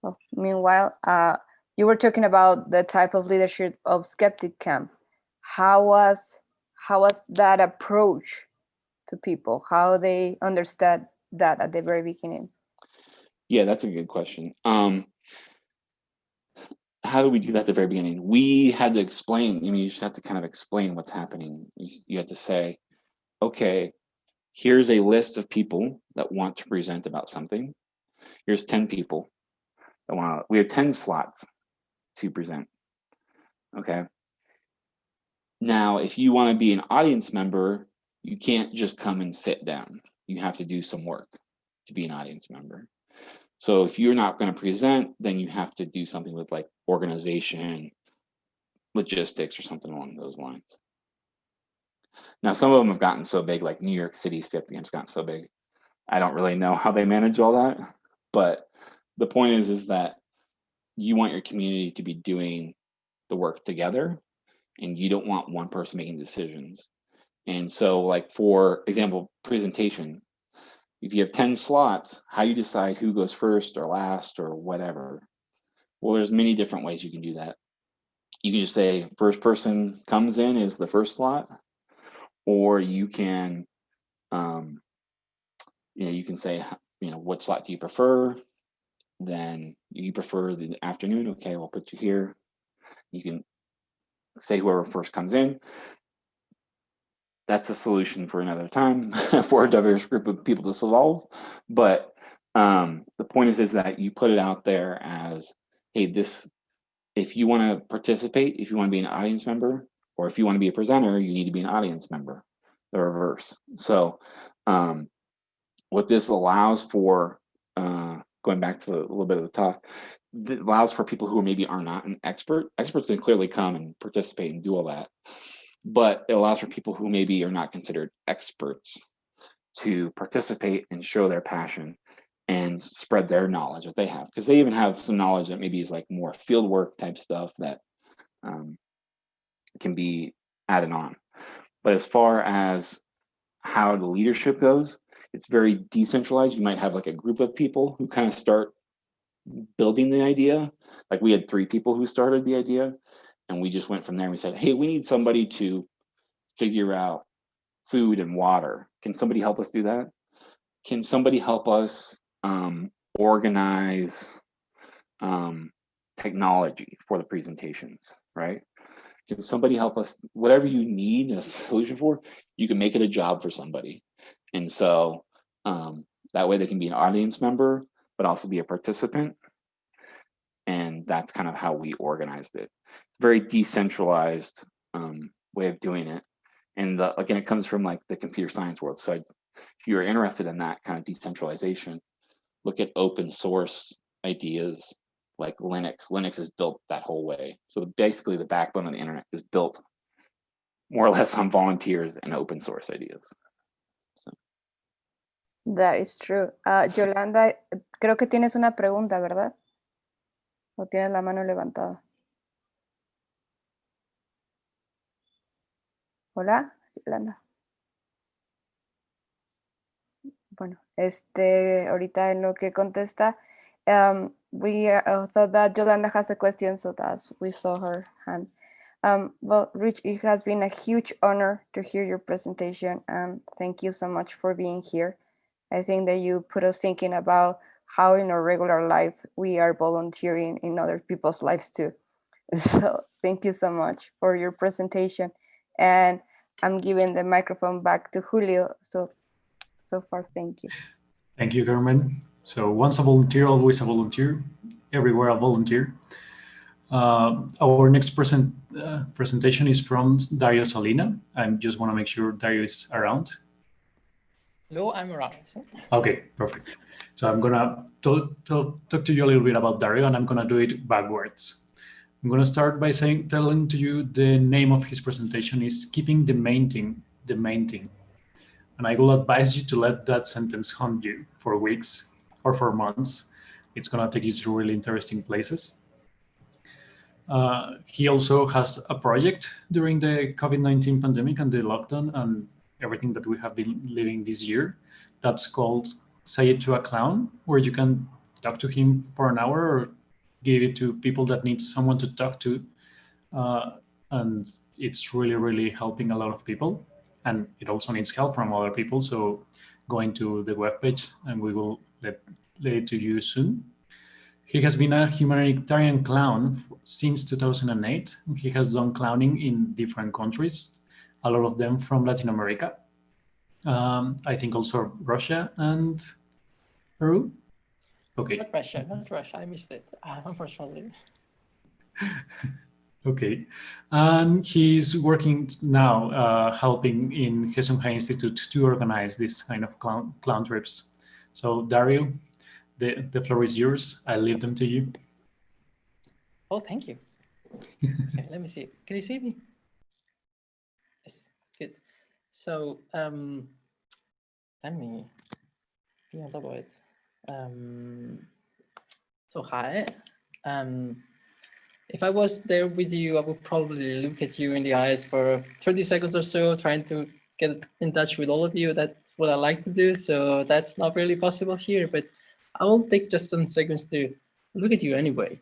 Oh, meanwhile, you were talking about the type of leadership of Skeptic Camp. How was that approach to people? How they understood that at the very beginning? Yeah, that's a good question. How how do we do that at the very beginning? We had to explain. I mean, you just have to kind of explain what's happening. You have to say, okay, here's a list of people that want to present about something. Here's 10 people that want to, we have 10 slots to present. Okay. Now, if you want to be an audience member, you can't just come and sit down. You have to do some work to be an audience member. So if you're not going to present, then you have to do something with like organization, logistics, or something along those lines. Now, some of them have gotten so big, like New York City Skeptic Camp's gotten so big. I don't really know how they manage all that, but the point is that you want your community to be doing the work together, and you don't want one person making decisions. And so, like, for example, presentation, if you have 10 slots, how you decide who goes first or last or whatever? Well, there's many different ways you can do that. You can just say first person comes in is the first slot, or you can, you can say, what slot do you prefer? Then you prefer the afternoon. Okay, we'll put you here. You can say whoever first comes in. That's a solution for another time for a diverse group of people to solve. But the point is that you put it out there as, hey, this, if you want to participate, if you want to be an audience member, or if you want to be a presenter, you need to be an audience member, the reverse. So what this allows for, going back to a little bit of the talk, it allows for people who maybe are not an expert. Experts can clearly come and participate and do all that. But it allows for people who maybe are not considered experts to participate and show their passion and spread their knowledge that they have. Because they even have some knowledge that maybe is like more fieldwork type stuff that can be added on. But as far as how the leadership goes, it's very decentralized. You might have like a group of people who kind of start building the idea. Like we had 3 people who started the idea, and we just went from there and we said, hey, we need somebody to figure out food and water. Can somebody help us do that? Can somebody help us organize technology for the presentations, right? Can somebody help us? Whatever you need a solution for, you can make it a job for somebody. And so that way they can be an audience member, but also be a participant. And that's kind of how we organized it. It's a very decentralized way of doing it. And again, it comes from like the computer science world. So if you're interested in that kind of decentralization, look at open source ideas like Linux. Linux is built that whole way. So basically the backbone of the internet is built more or less on volunteers and open source ideas. So. That is true. Yolanda, creo que tienes una pregunta, ¿verdad? ¿O tienes la mano levantada? Hola, Yolanda. Bueno, ahorita en lo que contesta, we thought that Yolanda has a question, so that's we saw her hand. Well, Rich, it has been a huge honor to hear your presentation, and thank you so much for being here. I think that you put us thinking about how in our regular life we are volunteering in other people's lives too. So thank you so much for your presentation. And I'm giving the microphone back to Julio. So far, thank you. Thank you, Carmen. So once a volunteer, always a volunteer, everywhere a volunteer. Our next presentation is from Dario Solina. I just want to make sure Dario is around. Hello, I'm around. Okay, perfect. So I'm going to talk to you a little bit about Dario, and I'm going to do it backwards. I'm going to start by telling to you the name of his presentation is Keeping the Main Thing, the Main Thing. And I will advise you to let that sentence haunt you for weeks or for months. It's going to take you to really interesting places. He also has a project during the COVID-19 pandemic and the lockdown and everything that we have been living this year. That's called Say It to a Clown, where you can talk to him for an hour or give it to people that need someone to talk to. And it's really, really helping a lot of people. And it also needs help from other people. So going to the webpage and we will let it to you soon. He has been a humanitarian clown since 2008. He has done clowning in different countries, a lot of them from Latin America. I think also Russia and Peru. Okay. Not Russia, not Russia. I missed it, unfortunately. Okay. And he's working now, helping in Hesumha Institute to organize this kind of clown trips. So Dario, the floor is yours. I leave them to you. Oh, thank you. Okay, let me see. Can you see me? Yes, good. So let me elaborate. So hi. If I was there with you, I would probably look at you in the eyes for 30 seconds or so, trying to get in touch with all of you. That's what I like to do. So that's not really possible here, but I will take just some seconds to look at you anyway.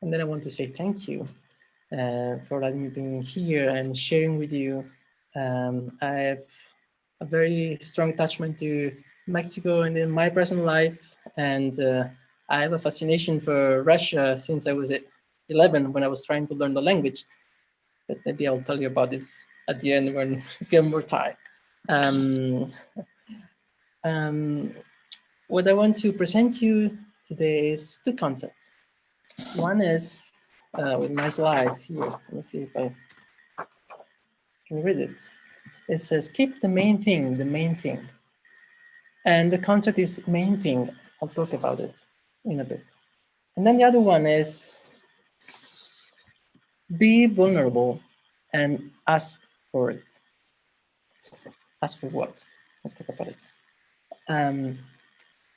And then I want to say thank you for letting me be here and sharing with you. I have a very strong attachment to Mexico and in my personal life. And I have a fascination for Russia since I was 11 when I was trying to learn the language. But maybe I'll tell you about this at the end when I get more time. What I want to present you today is two concepts. One is with my slides here. Let me see if I can read it. It says, keep the main thing, the main thing. And the concept is main thing. I'll talk about it in a bit. And then the other one is be vulnerable and ask for it. Ask for what? Let's talk about it.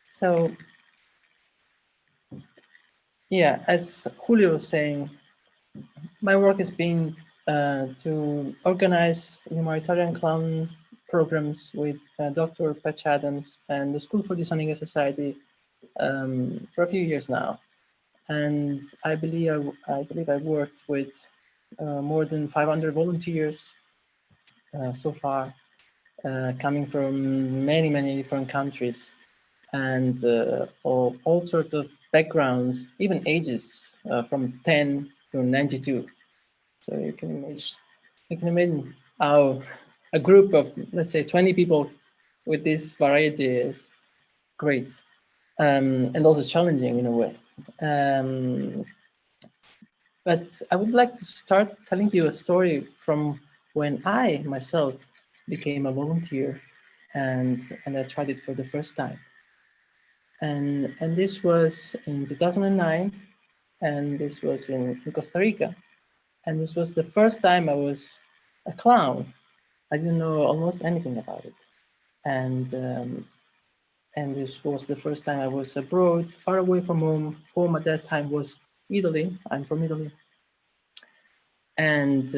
So, yeah, as Julio was saying, my work has been to organize humanitarian clown programs with Dr. Patch Adams and the School for Designing a Society for a few years now. And I believe I've worked with more than 500 volunteers so far, coming from many, many different countries and all sorts of backgrounds, even ages from 10 to 92. So you can imagine how a group of, let's say, 20 people with this variety is great and also challenging in a way. But I would like to start telling you a story from when I myself became a volunteer and I tried it for the first time. And this was in 2009, and this was in Costa Rica. And this was the first time I was a clown. I didn't know almost anything about it. And this was the first time I was abroad, far away from home. Home at that time was Italy. I'm from Italy. And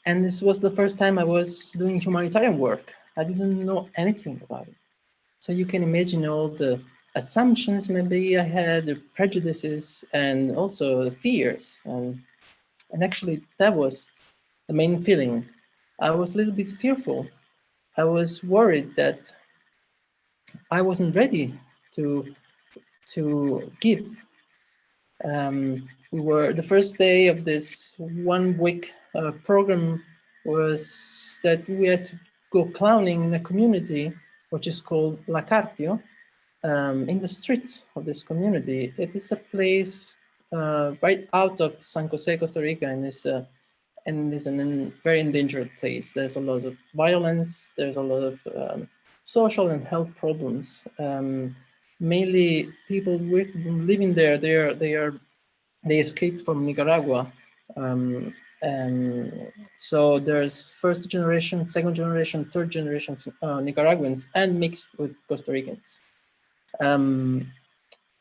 this was the first time I was doing humanitarian work. I didn't know anything about it. So you can imagine all the assumptions maybe I had, the prejudices, and also the fears. And actually, that was the main feeling. I was a little bit fearful. I was worried that I wasn't ready to give. We were the first day of this 1 week program was that we had to go clowning in a community which is called La Carpio, in the streets of this community. It is a place right out of San Jose, Costa Rica, and it's a very endangered place. There's a lot of violence. There's a lot of social and health problems. Mainly, people living there. They escaped from Nicaragua. So there's first generation, second generation, third generation Nicaraguans and mixed with Costa Ricans.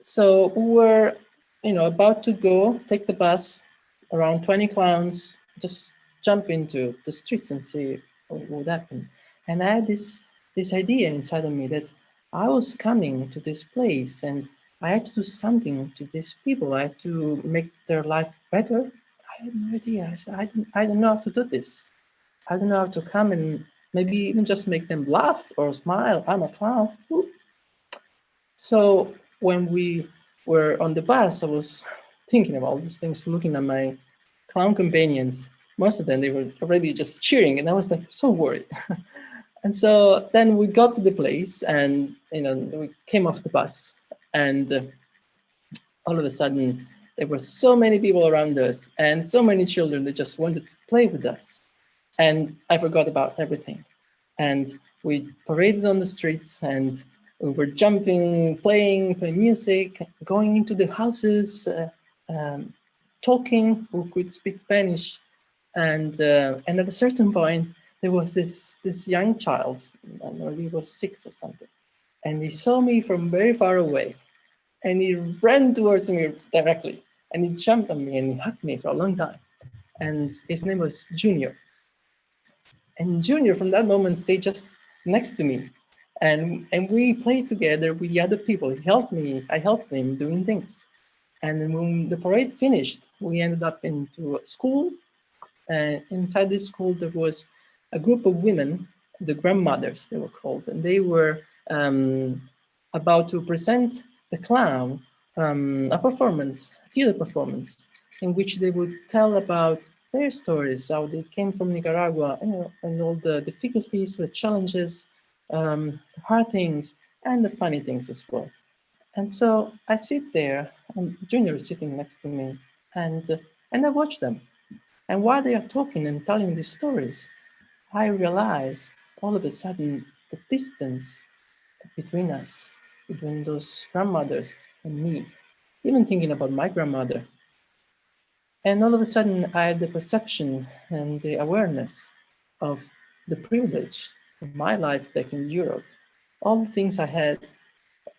So we were, about to go take the bus, around 20 clowns, just jump into the streets and see what would happen. And I had this idea inside of me that I was coming to this place and I had to do something to these people. I had to make their life better. I had no idea. I said, I don't know how to do this. I don't know how to come and maybe even just make them laugh or smile. I'm a clown. Ooh. So when we were on the bus, I was thinking about all these things, looking at my clown companions. Most of them, they were already just cheering, and I was like so worried. And so then we got to the place, and we came off the bus, and all of a sudden there were so many people around us, and so many children that just wanted to play with us, and I forgot about everything. And we paraded on the streets, and we were jumping, playing music, going into the houses, talking. We could speak Spanish, and at a certain point, there was this young child, I don't know, he was 6 or something, and he saw me from very far away, and he ran towards me directly, and he jumped on me and he hugged me for a long time. And his name was Junior. And Junior, from that moment, stayed just next to me, and we played together with the other people. He helped me, I helped him doing things. And then when the parade finished, we ended up into a school. Inside this school, there was a group of women, the grandmothers, they were called, and they were about to present the clown a performance, a theater performance, in which they would tell about their stories, how they came from Nicaragua, and all the difficulties, the challenges, hard things, and the funny things as well. And so I sit there, and Junior is sitting next to me, and I watch them. And while they are talking and telling these stories, I realize all of a sudden the distance between us, between those grandmothers and me, even thinking about my grandmother. And all of a sudden I had the perception and the awareness of the privilege of my life back in Europe. All the things I had,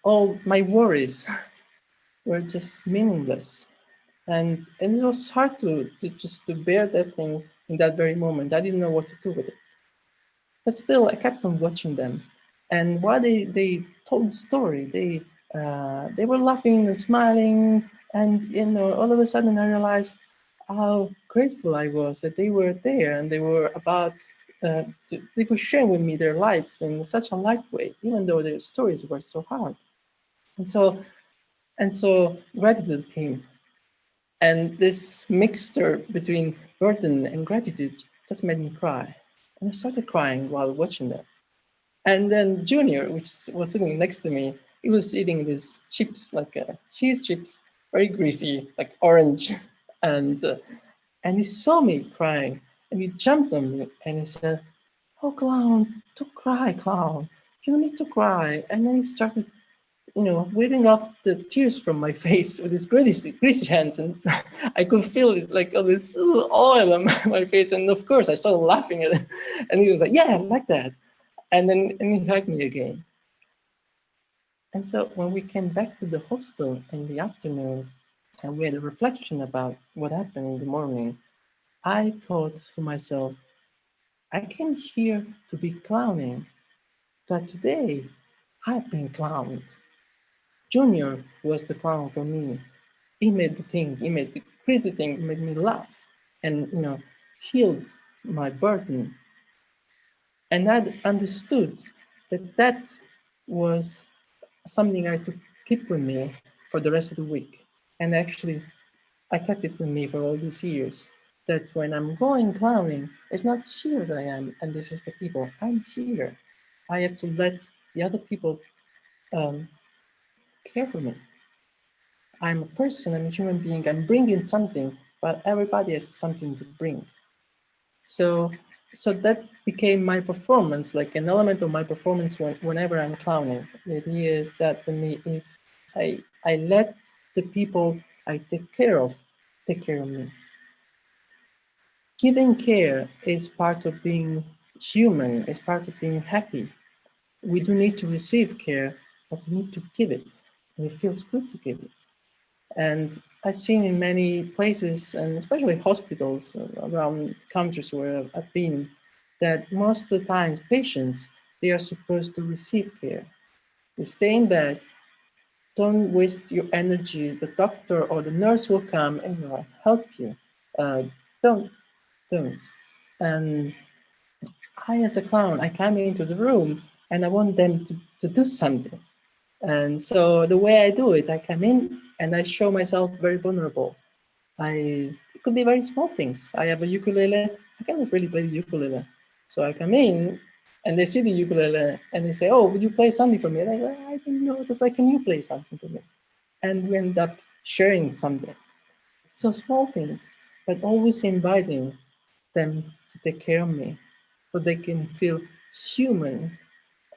all my worries were just meaningless. And it was hard to just to bear that thing in that very moment. I didn't know what to do with it. But still, I kept on watching them. And while they told the story, they were laughing and smiling. And all of a sudden I realized how grateful I was that they were there, and they were they were sharing with me their lives in such a light way, even though their stories were so hard. And so gratitude came. And this mixture between burden and gratitude just made me cry. And I started crying while watching that. And then Junior, which was sitting next to me, he was eating these chips, like cheese chips, very greasy, like orange. And he saw me crying, and he jumped on me, and he said, "Oh, clown, don't cry, clown. You don't need to cry." And then he started waving off the tears from my face with his greasy hands, and I could feel it, like all this oil on my face. And of course, I started laughing at it, and he was like, "Yeah, like that." And then he hugged me again. And so when we came back to the hostel in the afternoon, and we had a reflection about what happened in the morning, I thought to myself, I came here to be clowning, but today I've been clowned. Junior was the clown for me. He made the thing, he made the crazy thing, made me laugh, and healed my burden. And I understood that that was something I had to keep with me for the rest of the week. And actually, I kept it with me for all these years. That when I'm going clowning, it's not here that I am, and this is the people. I'm here. I have to let the other people care for me. I'm a person, I'm a human being, I'm bringing something, but everybody has something to bring. So that became my performance, like an element of my performance whenever I'm clowning. The idea is that for me, if I let the people I take care of me. Giving care is part of being human, is part of being happy. We do need to receive care, but we need to give it. And it feels good to give it. And I've seen in many places, and especially hospitals around countries where I've been, that most of the times patients, they are supposed to receive care. You stay in bed, don't waste your energy. The doctor or the nurse will come and will help you. Don't. And I, as a clown, I come into the room and I want them to do something. And so the way I do it, I come in and I show myself very vulnerable. It could be very small things. I have a ukulele. I cannot really play the ukulele. So I come in and they see the ukulele and they say, oh, would you play something for me? And I go, I don't know how to play. Can you play something for me? And we end up sharing something. So small things, but always inviting them to take care of me so they can feel human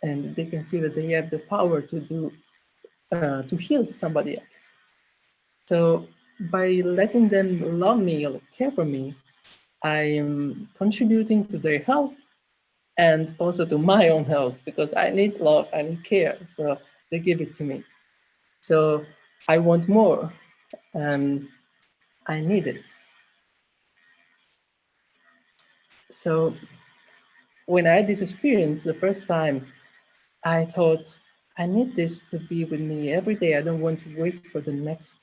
and they can feel that they have the power to do to heal somebody else. So by letting them love me or care for me, I am contributing to their health and also to my own health because I need love, I need care. So they give it to me. So I want more and I need it. So when I had this experience the first time, I thought, I need this to be with me every day. I don't want to wait for the next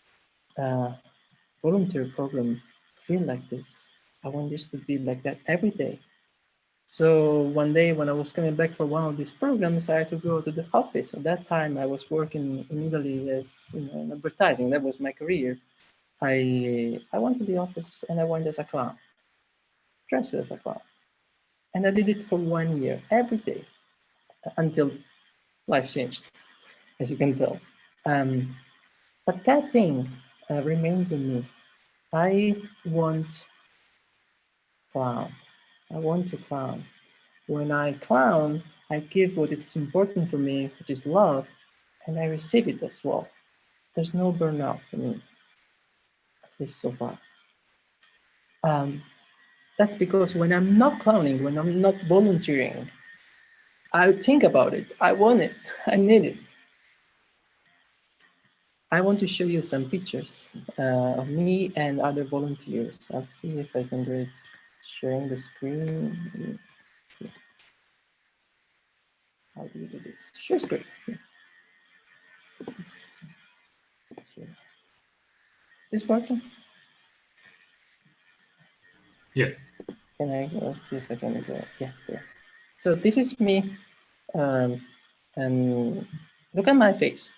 volunteer program to feel like this. I want this to be like that every day. So one day when I was coming back for one of these programs, I had to go to the office. At that time, I was working in Italy as in advertising. That was my career. I went to the office and I went as a clown, dressed as a clown. And I did it for 1 year, every day, until life changed, as you can tell. But that thing remained with me. I want clown. I want to clown. When I clown, I give what is important for me, which is love, and I receive it as well. There's no burnout for me, at least so far. That's because when I'm not clowning, when I'm not volunteering, I think about it. I want it. I need it. I want to show you some pictures of me and other volunteers. Let's see if I can do it. Sharing the screen. How do you do this? Share screen. Is this working? Yes. Can I go? Let's see if I can go. Yeah, yeah. So this is me. And look at my face.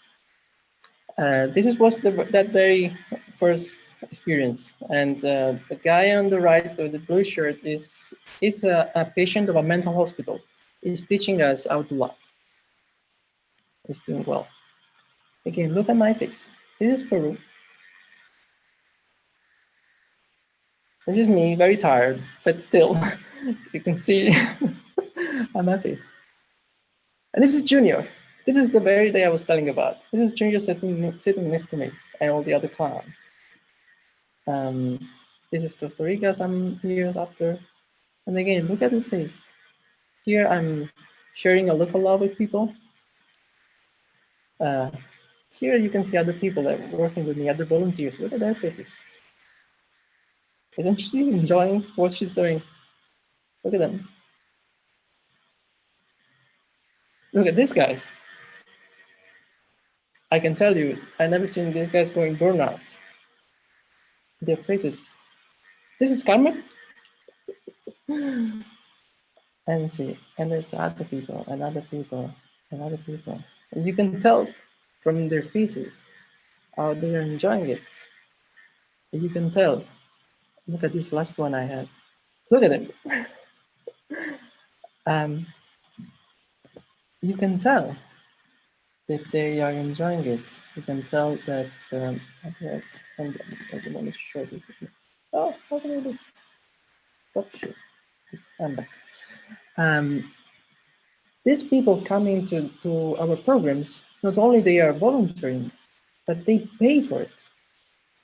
This was that very first experience. And the guy on the right with the blue shirt is a patient of a mental hospital. He's teaching us how to love. He's doing well. Again, look at my face. This is Peru. This is me, very tired, but still, you can see I'm happy. And this is Junior. This is the very day I was telling about. This is Junior sitting next to me and all the other clowns. This is Costa Rica some years after. And again, look at the face. Here I'm sharing a little love with people. Here you can see other people that are working with me, other volunteers. Look at their faces. Isn't she enjoying what she's doing? Look at them. Look at this guy. I can tell you, I've never seen these guys going burnout. Their faces. This is Carmen. And see, and there's other people, and other people, and other people. And you can tell from their faces how they are enjoying it. You can tell. Look at this last one I had. Look at them. You can tell that they are enjoying it. You can tell that. Okay, and I don't want to show this. Oh, look at this. Oh, shit. I'm back. These people coming to our programs, not only they are volunteering, but they pay for it.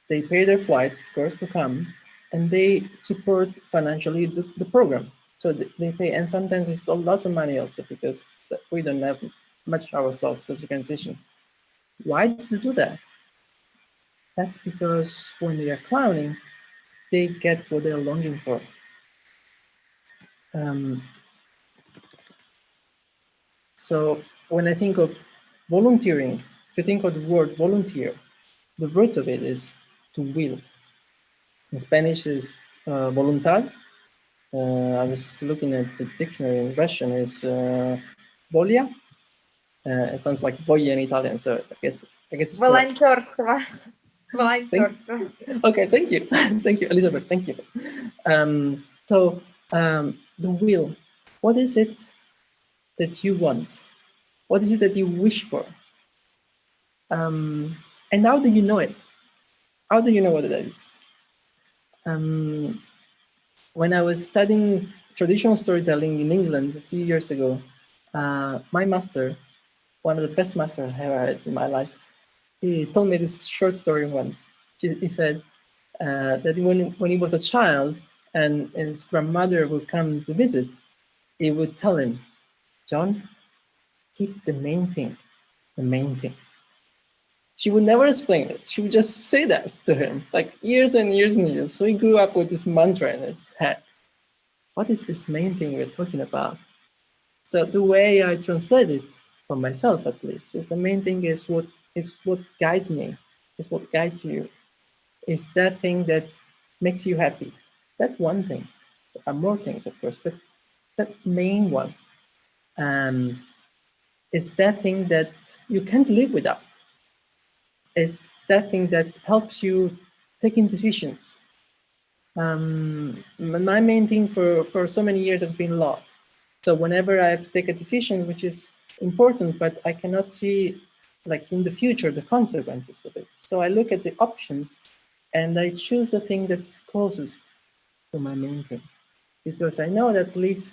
They pay their flights, of course, to come, and they support financially the program. So they pay, and sometimes it's lots of money also because we don't have much ourselves as an organization. Why do they do that? That's because when they are clowning, they get what they're longing for. So when I think of volunteering, if you think of the word volunteer, the root of it is to will. In Spanish is voluntad. I was looking at the dictionary in Russian. Is volia. It sounds like voglia in Italian, so I guess it's correct. Волонтерство. Волонтерство. Okay, thank you. Thank you, Elizabeth. Thank you. So the will, what is it that you want? What is it that you wish for? And how do you know it? How do you know what it is? When I was studying traditional storytelling in England a few years ago, my master, one of the best masters I ever had in my life, he told me this short story once. He said that when he was a child and his grandmother would come to visit, he would tell him, John, keep the main thing, the main thing. She would never explain it. She would just say that to him, like years and years and years. So he grew up with this mantra in his head. What is this main thing we're talking about? So the way I translate it for myself, at least, is the main thing is what guides me, is what guides you, is that thing that makes you happy. That one thing. There are more things, of course, but that main one is that thing that you can't live without. Is that thing that helps you taking decisions. My main thing for so many years has been love. So whenever I have to take a decision, which is important, but I cannot see, like in the future, the consequences of it. So I look at the options and I choose the thing that's closest to my main thing, because I know that at least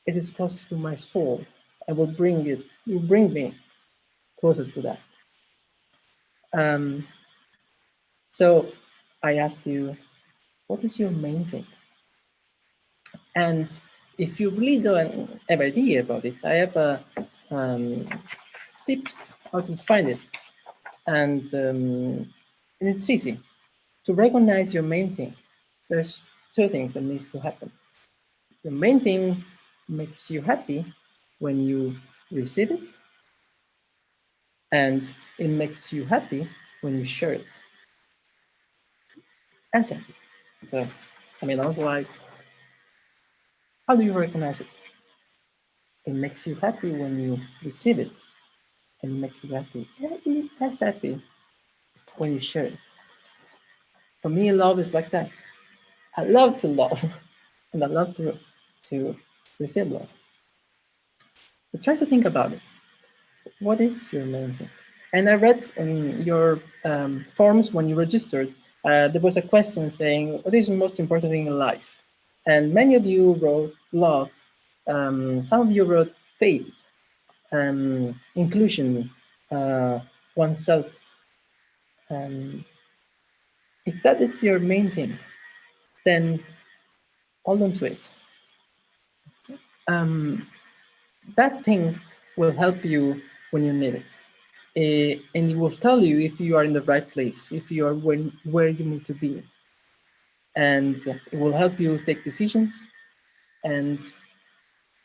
it is closest to my soul. I will bring it, you bring me closer to that. So I ask you, what is your main thing? And if you really don't have an idea about it, I have a tip how to find it. And it's easy. To recognize your main thing, there's two things that needs to happen. The main thing makes you happy when you receive it, and it makes you happy when you share it. That's it. So, I mean, I was like, how do you recognize it? It makes you happy when you receive it, and it makes you happy. That's happy when you share it. For me, love is like that. I love to love, and I love to receive love. But try to think about it. What is your main thing? And I read in your forms when you registered, there was a question saying, what is the most important thing in life? And many of you wrote love. Some of you wrote faith, inclusion, oneself. If that is your main thing, then hold on to it. That thing will help you when you need it. And it will tell you if you are in the right place, if you are where you need to be. And it will help you take decisions. And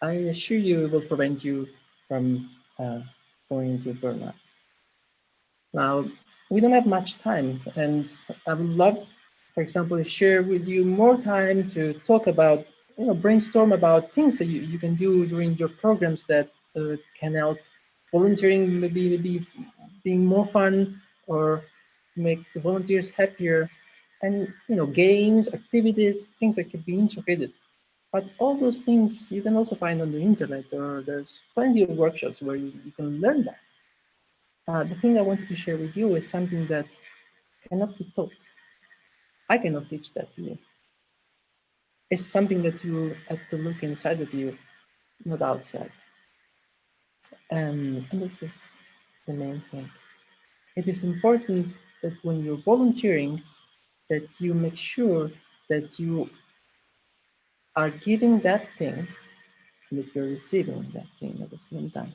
I assure you it will prevent you from going into burnout. Now, we don't have much time, and I would love, for example, to share with you more time to talk about, brainstorm about things that you can do during your programs that can help volunteering, maybe being more fun or make the volunteers happier, and games, activities, things that could be integrated. But all those things you can also find on the internet, or there's plenty of workshops where you can learn that. The thing I wanted to share with you is something that cannot be taught. I cannot teach that to you. It's something that you have to look inside of you, not outside. And this is the main thing. It is important that when you're volunteering, that you make sure that you are giving that thing and that you're receiving that thing at the same time.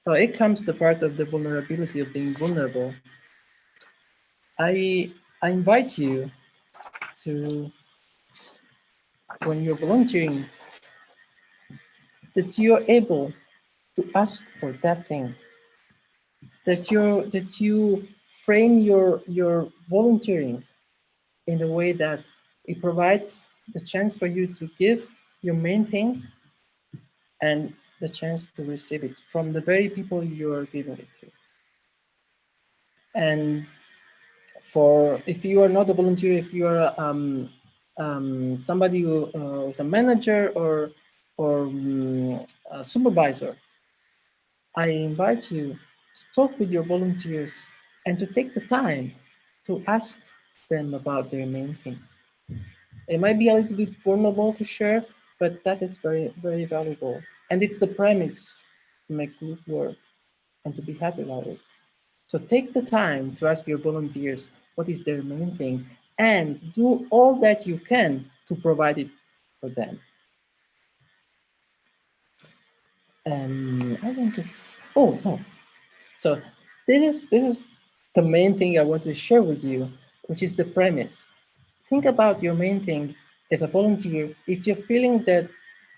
So it comes the part of the vulnerability of being vulnerable. I invite you to, when you're volunteering, that you're able to ask for that thing, that you frame your volunteering in a way that It provides the chance for you to give your main thing and the chance to receive it from the very people you are giving it to. And for if you are not a volunteer, if you are somebody who is a manager or a supervisor, I invite you to talk with your volunteers and to take the time to ask them about their main things. It might be a little bit vulnerable to share, but that is very, very valuable. And it's the premise to make group work and to be happy about it. So take the time to ask your volunteers what is their main thing and do all that you can to provide it for them. I want to, oh no. So this is the main thing I want to share with you, which is the premise. Think about your main thing as a volunteer. If you're feeling that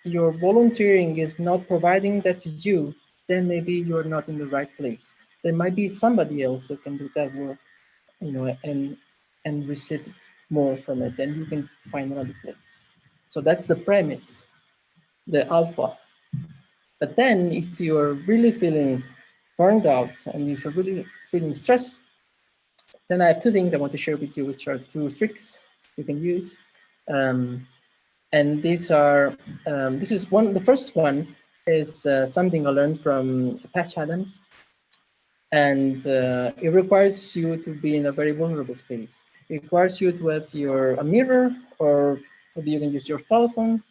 your volunteering is not providing that to you, then maybe you're not in the right place. There might be somebody else that can do that work, you know, and receive more from it, and you can find another place. So that's the premise, the alpha. But then if you're really feeling burned out and if you're really feeling stressed, then I have two things I want to share with you, which are two tricks you can use. And these are, this is one, the first one is something I learned from Patch Adams. And it requires you to be in a very vulnerable space. It requires you to have a mirror, or maybe you can use your telephone.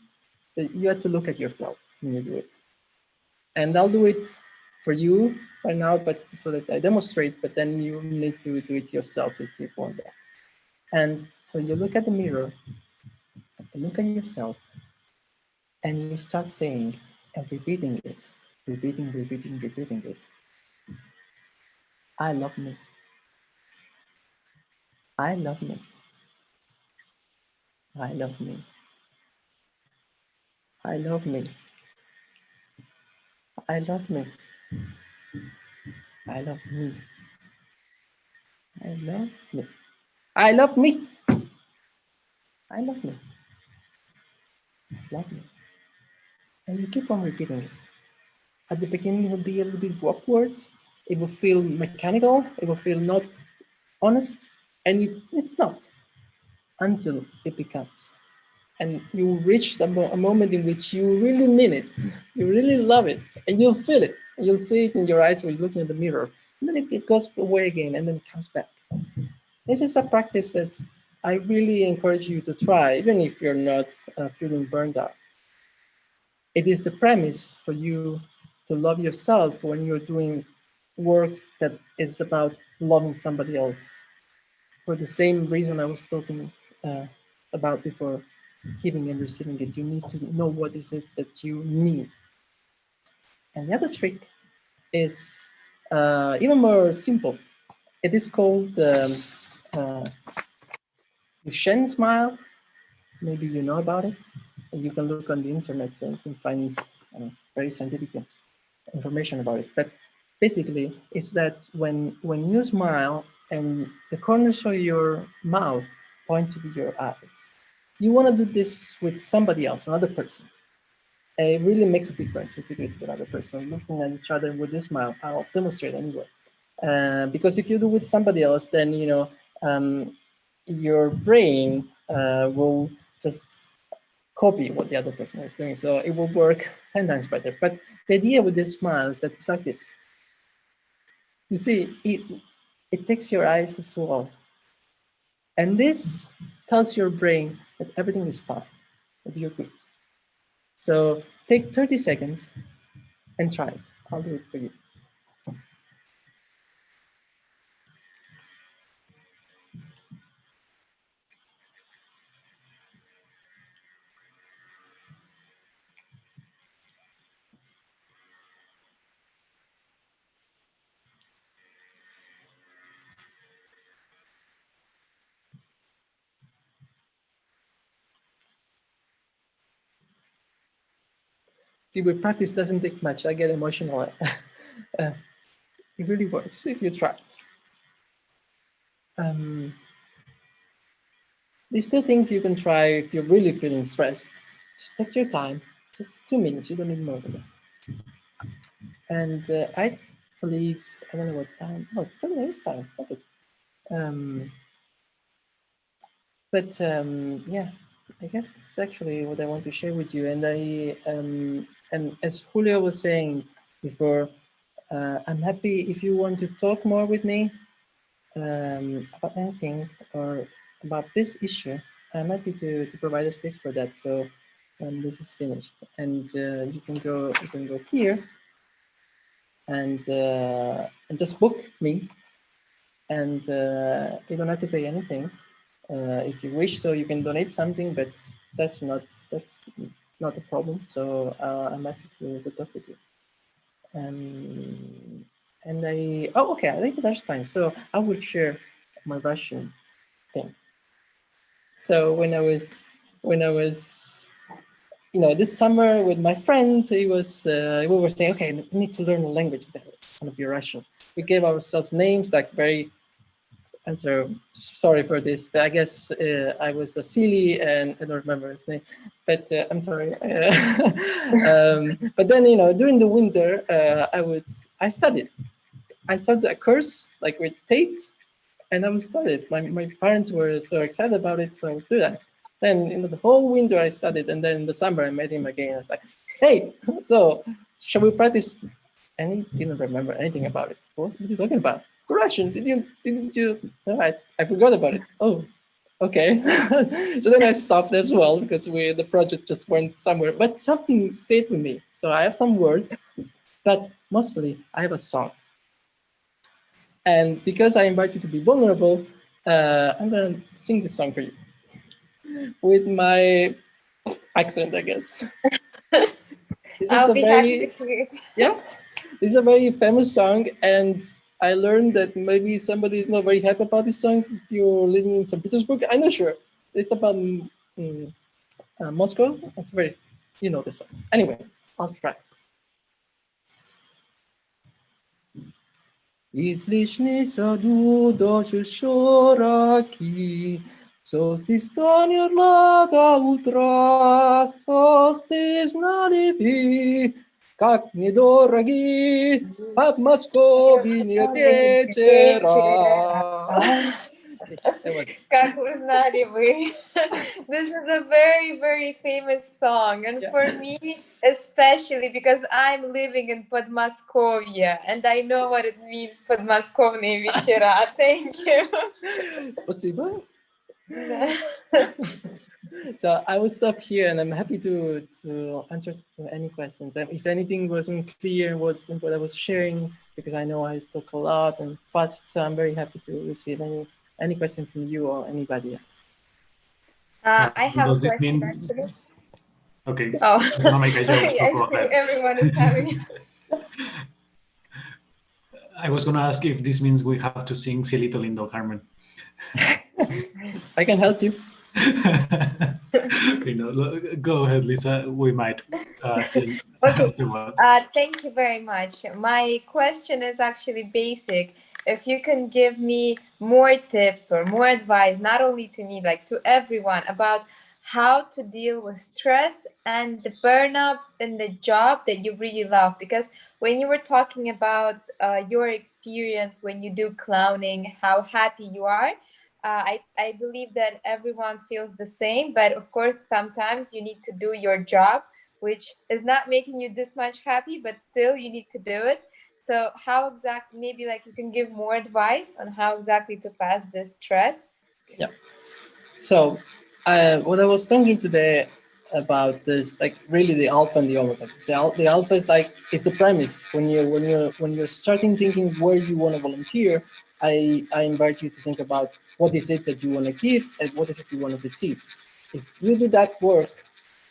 You have to look at yourself when you do it. And I'll do it for you right now, but so that I demonstrate, but then you need to do it yourself if you want that. And so you look at the mirror, look at yourself, and you start saying and repeating it, repeating it. I love me. I love me. I love me. I love me. I love me. I love me. I love me. I love me. I love me. Love me. And you keep on repeating it. At the beginning, it will be a little bit awkward. It will feel mechanical. It will feel not honest. And it's not until it becomes. And you reach a moment in which you really mean it. You really love it. And you'll feel it. And you'll see it in your eyes when you're looking at the mirror. And then it goes away again and then it comes back. This is a practice that I really encourage you to try, even if you're not feeling burned out. It is the premise for you to love yourself when you're doing work that is about loving somebody else. For the same reason I was talking about before, giving and receiving it, you need to know what is it that you need. And the other trick is even more simple. It is called Duchenne smile. Maybe you know about it. You can look on the internet and you can find very scientific information about it. But basically, it's that when you smile and the corners of your mouth point to your eyes, you want to do this with somebody else, another person. And it really makes a difference if you do it with another person, looking at each other with this smile. I'll demonstrate anyway. Because if you do with somebody else, then your brain will just copy what the other person is doing. So it will work 10 times better. But the idea with this smile is that it's like this. You see, it takes your eyes as well. And this tells your brain that everything is fine, that you're good. So take 30 seconds and try it. I'll do it for you. See, with practice doesn't take much. I get emotional. It really works if you try it. these two things you can try if you're really feeling stressed. Just take your time, just 2 minutes. You don't need more than that. And I believe, I don't know what time. Oh, it's 10 minutes time. Okay. Yeah, I guess that's actually what I want to share with you. And and as Julio was saying before, I'm happy if you want to talk more with me about anything or about this issue. I'm happy to provide a space for that. So when this is finished, and you can go here and just book me, and you don't have to pay anything. If you wish, so you can donate something, but that's not a problem. So I'm happy to talk with you. And okay, I think that's time. So I will share my Russian thing. So when I was this summer with my friends, we were saying, okay, we need to learn a language. It's gonna be Russian. We gave ourselves names like very. And so sorry for this, but I guess I was Vasily, and I don't remember his name, but I'm sorry. But then, during the winter, I studied. I started a course like with tape, and I was studied. My parents were so excited about it, so I would do that. Then, the whole winter I studied, and then in the summer I met him again. I was like, hey, so shall we practice? And he didn't remember anything about it. What are you talking about? Correction, didn't you? No, I forgot about it. Oh, okay. So then I stopped as well because the project just went somewhere. But something stayed with me. So I have some words, but mostly I have a song. And because I invite you to be vulnerable, I'm gonna sing this song for you with my accent, I guess. I'll be happy to hear it. Yeah. This is a very famous song, and I learned that maybe somebody is not very happy about this song if you're living in St. Petersburg. I'm not sure. It's about Moscow. It's very, this song. Anyway, I'll try. Излишний саду дочь широки, Создистанет лада утра, Состы знали бы, как недороги, Подмосковье вечера. Как вы знали вы? This is a very, very famous song. And for me, especially because I'm living in Podmoskovia and I know what it means, Подмосковные вечера. Thank you. Спасибо. So I would stop here, and I'm happy to answer any questions. If anything wasn't clear what I was sharing, because I know I talk a lot and fast, so I'm very happy to receive any question from you or anybody else. I have a question actually. Okay. Oh, I see everyone is having. I was going to ask if this means we have to sing Cielito Lindo, Carmen. I can help you. Go ahead, Lisa. We might sing. Okay. Thank you very much. My question is actually basic. If you can give me more tips or more advice, not only to me, like to everyone, about how to deal with stress and the burnout in the job that you really love. Because when you were talking about your experience when you do clowning, how happy you are, I believe that everyone feels the same. But of course, sometimes you need to do your job, which is not making you this much happy, but still you need to do it. So how exactly, maybe like you can give more advice on how exactly to pass this stress? Yeah. So what I was thinking today about this, like really the alpha and the omega. The alpha is like, it's the premise. When you're starting thinking where you want to volunteer, I invite you to think about what is it that you want to give and what is it you want to receive. If you do that work,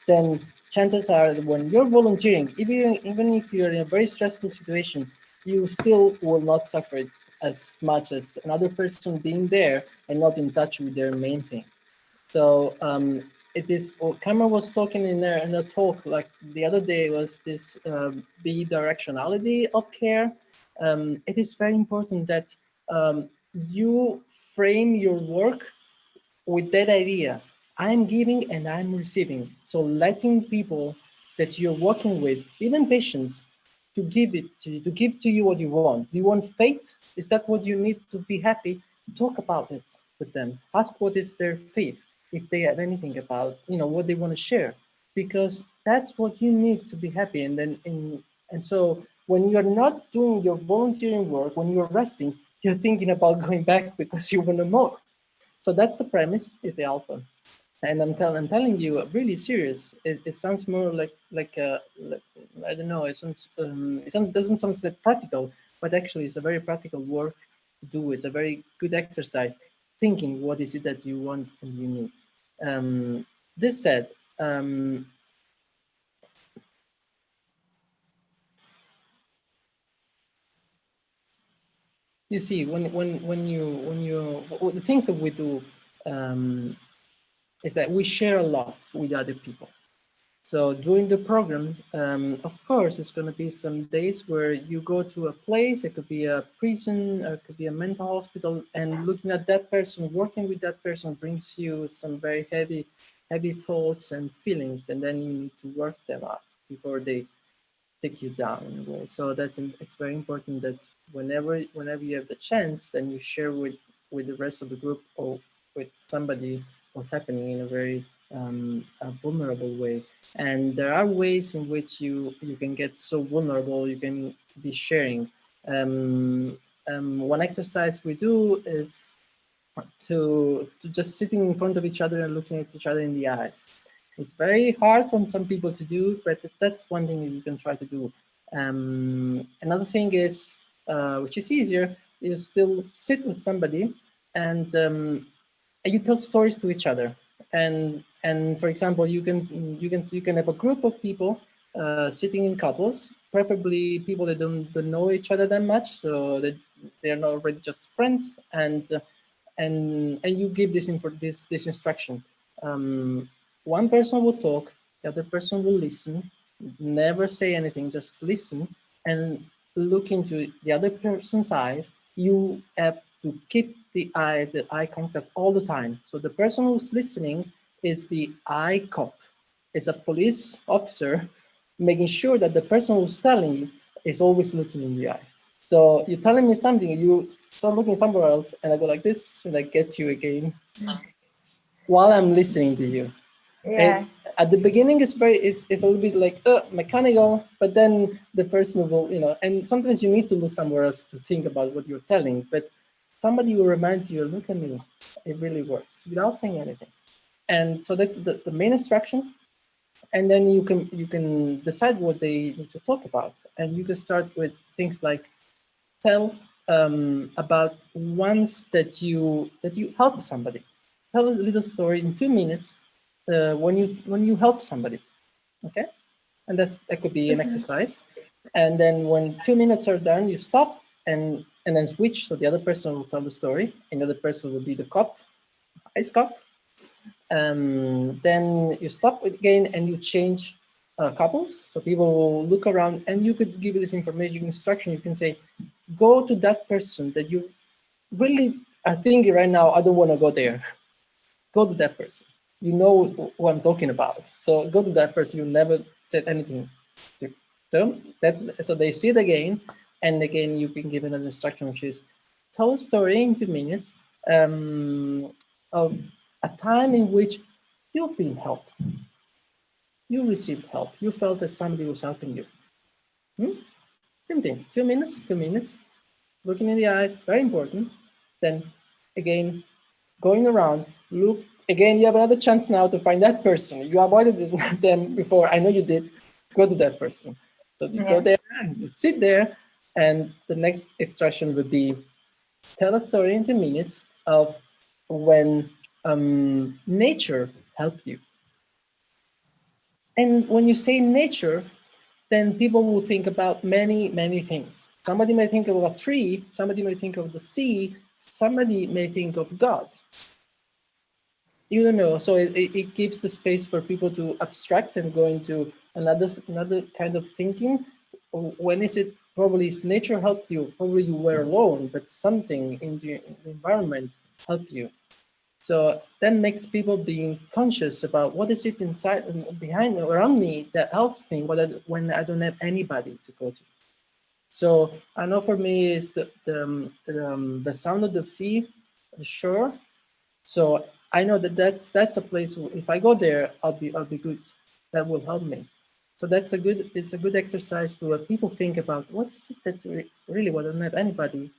then chances are that when you're volunteering, even if you're in a very stressful situation, you still will not suffer it as much as another person being there and not in touch with their main thing. So it is, what Cameron was talking in a talk like the other day was this bidirectionality of care. It is very important that you frame your work with that idea, I'm giving and I'm receiving. So letting people that you're working with, even patients, to give to you what you want. Do you want faith? Is that what you need to be happy? Talk about it with them. Ask what is their faith, if they have anything about, what they want to share, because that's what you need to be happy. And so when you're not doing your volunteering work, when you're resting, you're thinking about going back because you want more. So that's the premise, is the alpha. And I'm telling you, really serious. It sounds more like I don't know. Doesn't sound that practical, but actually it's a very practical work to do. It's a very good exercise, thinking what is it that you want and you need. This said, you see, when you the things that we do is that we share a lot with other people. So during the program, of course, it's going to be some days where you go to a place. It could be a prison, or it could be a mental hospital, and looking at that person, working with that person, brings you some very heavy thoughts and feelings, and then you need to work them out before they take you down in a way. So it's very important that whenever you have the chance, then you share with the rest of the group or with somebody what's happening in a very a vulnerable way. And there are ways in which you can get so vulnerable. You can be sharing. One exercise we do is to just sitting in front of each other and looking at each other in the eyes. It's very hard for some people to do, but that's one thing that you can try to do. Another thing is, which is easier, you still sit with somebody and you tell stories to each other. And for example, you can have a group of people sitting in couples, preferably people that don't know each other that much, so that they're not already just friends, and you give this instruction. One person will talk, the other person will listen, never say anything, just listen and look into the other person's eye. You have to keep the eye contact all the time. So the person who's listening is the eye cop, is a police officer, making sure that the person who's telling you is always looking in the eyes. So you're telling me something, you start looking somewhere else, and I go like this, and I get you again while I'm listening to you. Yeah. At the beginning, it's a little bit like mechanical, but then the person will, and sometimes you need to look somewhere else to think about what you're telling, but somebody will remind you, look at me, it really works, without saying anything. And so that's the main instruction. And then you can decide what they need to talk about. And you can start with things like, tell about once that you help somebody. Tell us a little story in 2 minutes when you help somebody, okay? And that could be an exercise. And then when 2 minutes are done, you stop and then switch. So the other person will tell the story, and the other person will be the cop, ice cop. Then you stop again and you change couples. So people will look around, and you could give this information, instruction. You can say, go to that person that you really are thinking right now, I don't want to go there. Go to that person. You know who I'm talking about. So go to that person you never said anything to. So they see it again, and again you can give an instruction, which is tell a story in 2 minutes of a time in which you've been helped. You received help. You felt that somebody was helping you. Same thing. 2 minutes, 2 minutes. Looking in the eyes, very important. Then again, going around, look again. You have another chance now to find that person. You avoided them before. I know you did. Go to that person. So you go there and you sit there, and the next instruction would be tell a story in 2 minutes of when nature helped you. And when you say nature, then people will think about many, many things. Somebody may think of a tree, somebody may think of the sea, somebody may think of God. You don't know, so it gives the space for people to abstract and go into another kind of thinking. When is it, probably if nature helped you, probably you were alone, but something in the environment helped you. So that makes people being conscious about what is it inside and behind around me that helps me when I don't have anybody to go to. So I know for me is the sound of the sea, the shore. So I know that that's a place where if I go there, I'll be good. That will help me. So it's a good exercise to have people think about what is it that really what I don't have anybody,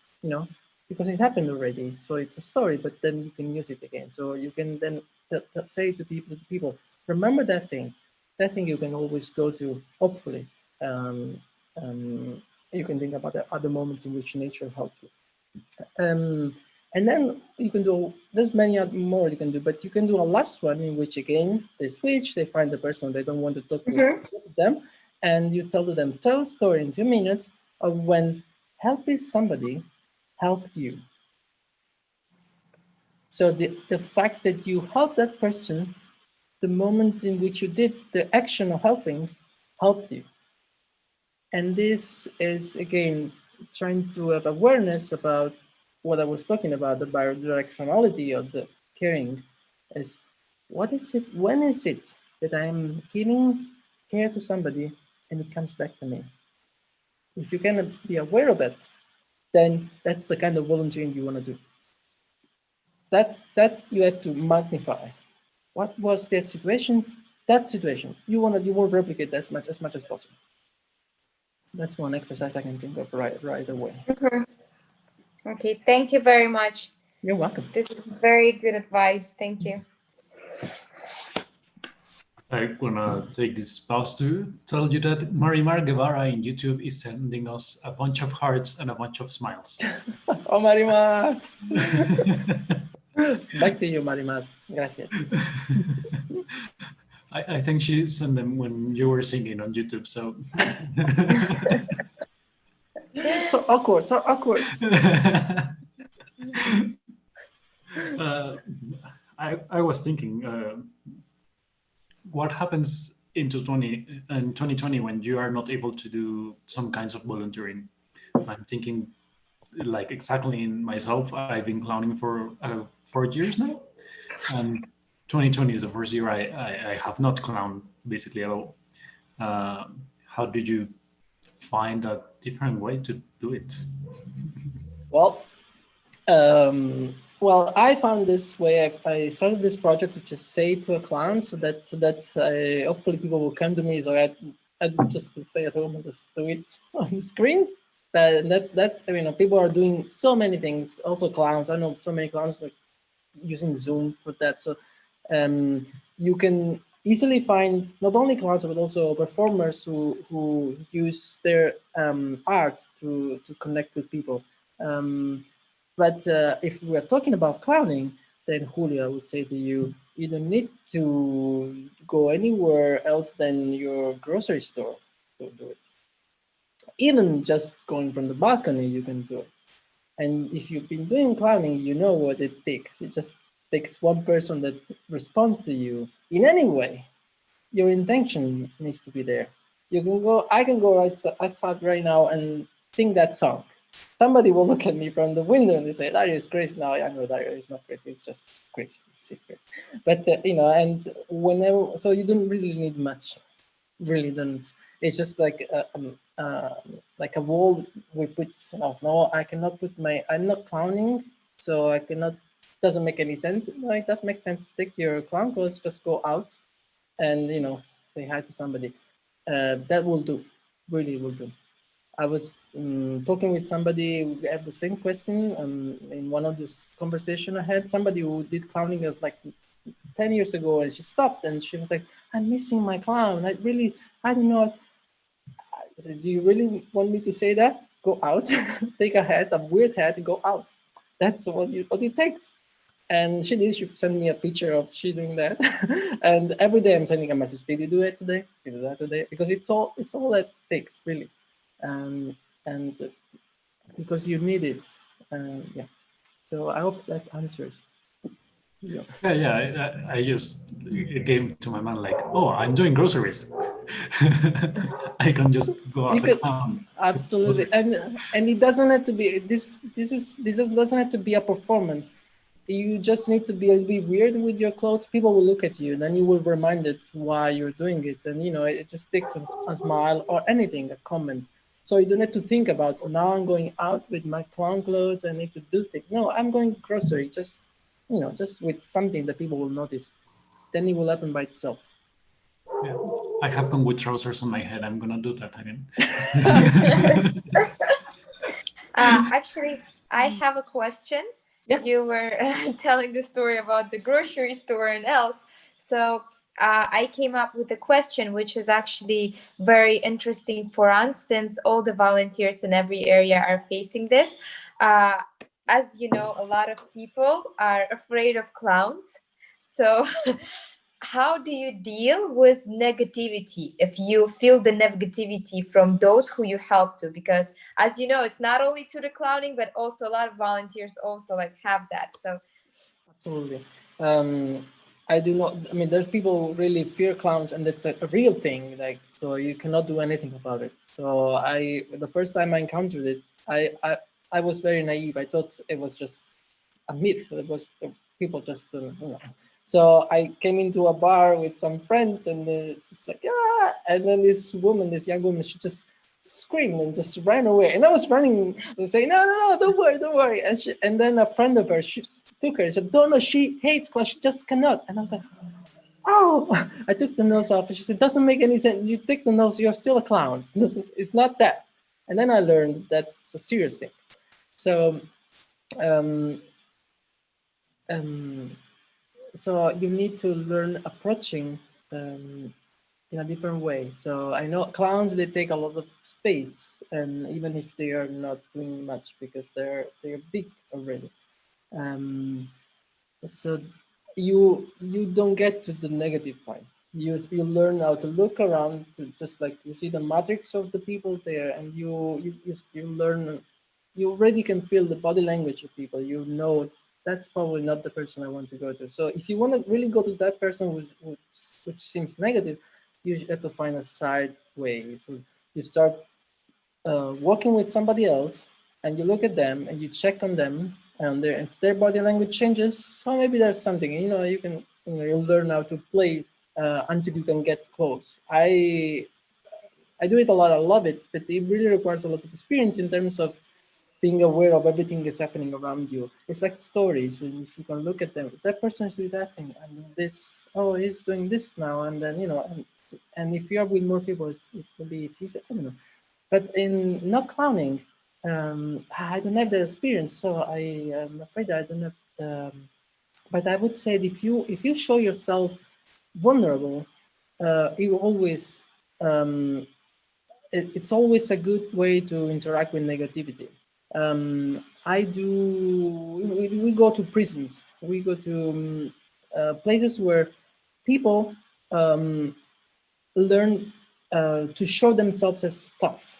because it happened already. So it's a story, but then you can use it again. So you can then say to people, remember that thing. That thing you can always go to. Hopefully, um, you can think about the other moments in which nature helped you. And then you can do, there's many more you can do, but you can do a last one in which again, they switch, they find the person they don't want to talk to them, and you tell them, tell a story in 2 minutes of when helping somebody helped you. So the fact that you helped that person, the moment in which you did the action of helping, helped you. And this is, again, trying to have awareness about what I was talking about, the bidirectionality of the caring, is what is it, when is it that I'm giving care to somebody and it comes back to me? If you can be aware of it, then that's the kind of volunteering you want to do. That you have to magnify. What was that situation? That situation. You want to replicate as much as possible. That's one exercise I can think of right away. Okay, thank you very much. You're welcome. This is very good advice. Thank you. I'm gonna take this pause to tell you that Marimar Guevara in YouTube is sending us a bunch of hearts and a bunch of smiles. Oh, Marimar! Back to you, Marimar. Gracias. I think she sent them when you were singing on YouTube, so. So awkward, so awkward. I was thinking, what happens in 2020 when you are not able to do some kinds of volunteering? I'm thinking, like exactly in myself, I've been clowning for 4 years now, and 2020 is the first year I have not clowned basically at all. How did you find a different way to do it? Well, I found this way. I started this project to just say to a clown, so that's hopefully people will come to me. So I just stay at home and just do it on the screen. That's I mean, people are doing so many things. Also clowns. I know so many clowns like using Zoom for that. So you can easily find not only clowns but also performers who use their art to connect with people. But if we are talking about clowning, then Julio, I would say to you, you don't need to go anywhere else than your grocery store to do it. Even just going from the balcony, you can do it. And if you've been doing clowning, you know what it takes. It just takes one person that responds to you in any way. Your intention needs to be there. You can go, I can go outside right now and sing that song. Somebody will look at me from the window and they say, Dario is crazy. No, I know Dario is not crazy. It's just crazy. It's just crazy. But, and whenever, so you don't really need much. Really don't. It's just like a wall we put off. No, I cannot put I'm not clowning, so I cannot, doesn't make any sense. No, it does make sense. Take your clown clothes, just go out and, say hi to somebody. That will do, really will do. I was talking with somebody who had the same question in one of this conversation I had, somebody who did clowning like 10 years ago, and she stopped and she was like, I'm missing my clown. I don't know. I said, do you really want me to say that? Go out, take a weird hat and go out. That's what it takes. And she did, she sent me a picture of she doing that. And every day I'm sending a message. Did you do it today? Did you do that today? Because it's all that takes, really. And because you need it. Yeah. So I hope that answers. Yeah. I just, it came to my mind like, oh, I'm doing groceries. I can just go outside town. Absolutely, and it doesn't have to be this doesn't have to be a performance. you just need to be a little bit weird with your clothes. People will look at you, then you will remind it why you're doing it. And, you know, it just takes a smile or anything, a comment. So you don't need to think about, now I'm going out with my clown clothes, I need to do things. No, I'm going grocery, just, you know, just with something that people will notice. Then it will happen by itself. Yeah, I have gone with trousers on my head. I'm gonna do that again. Actually, I have a question. Yeah. You were telling the story about the grocery store and else. So I came up with a question which is actually very interesting for us, since all the volunteers in every area are facing this. Uh, as you know, a lot of people are afraid of clowns. So how do you deal with negativity if you feel the negativity from those who you help to? Because as you know, it's not only to the clowning, but also a lot of volunteers also like have that. So Absolutely. I do not, I mean, there's people who really fear clowns, and that's a real thing. Like, so you cannot do anything about it. So the first time I encountered it, I was very naive. I thought it was just a myth. It was people just, you know. So I came into a bar with some friends, and it's just like, yeah. And then this woman, this young woman, she just screamed and just ran away. And I was running to say, no, no, no, don't worry, don't worry. And then a friend of hers, she took her. She said, no, no, she hates clowns. She just cannot. And I was like, oh, I took the nose off. And she said, doesn't make any sense. You take the nose, you're still a clown. It's not that. And then I learned that's a serious thing. So, um, um, so you need to learn approaching in a different way. So I know clowns, they take a lot of space, and even if they are not doing much because they're big already. Um, so you don't get to the negative point. You learn how to look around, to just like you see the matrix of the people there, and you learn. You already can feel the body language of people. You know that's probably not the person I want to go to. So if you want to really go to that person which seems negative, you have to find a side way. So you start working with somebody else, and you look at them and you check on them, and if their body language changes, so maybe there's something, you know, you'll learn how to play until you can get close. I do it a lot. I love it, but it really requires a lot of experience in terms of being aware of everything that's happening around you. It's like stories. And if you can look at them, that person is doing that thing, and this, oh, he's doing this now, and then, you know, and if you are with more people, it will be easier. I don't know. But in not clowning, I don't have the experience, so I am afraid I don't have. But I would say that if you show yourself vulnerable, you always it's always a good way to interact with negativity. I do. We go to prisons. We go to places where people learn to show themselves as tough.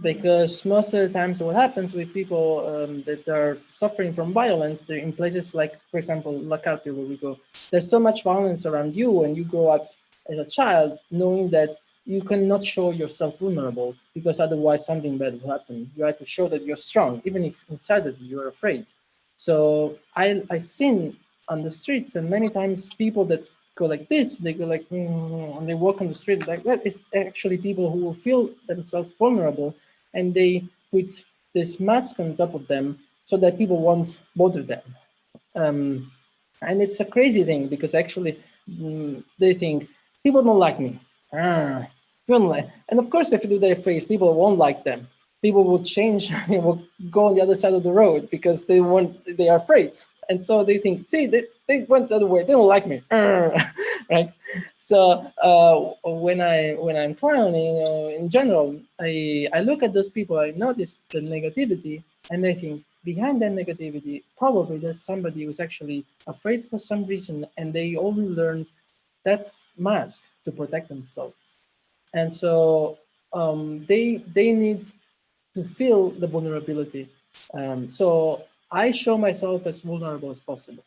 Because most of the times what happens with people that are suffering from violence, they're in places like, for example, La Carpio, where we go, there's so much violence around you, and you grow up as a child knowing that you cannot show yourself vulnerable, because otherwise something bad will happen. You have to show that you're strong, even if inside of you you're afraid. So I seen on the streets, and many times people that go like this, they go like, and they walk on the street like that. It's actually people who will feel themselves vulnerable, and they put this mask on top of them so that people won't bother them. And it's a crazy thing, because actually they think people don't like me. People don't like. And of course, if you do their face, people won't like them. People will change, will go on the other side of the road because they are afraid. And so they think, see, they went the other way. They don't like me, right? So when I'm clowning, in general, I look at those people. I notice the negativity, and I think behind that negativity, probably there's somebody who's actually afraid for some reason, and they only learned that mask to protect themselves. And so they need to feel the vulnerability. So I show myself as vulnerable as possible.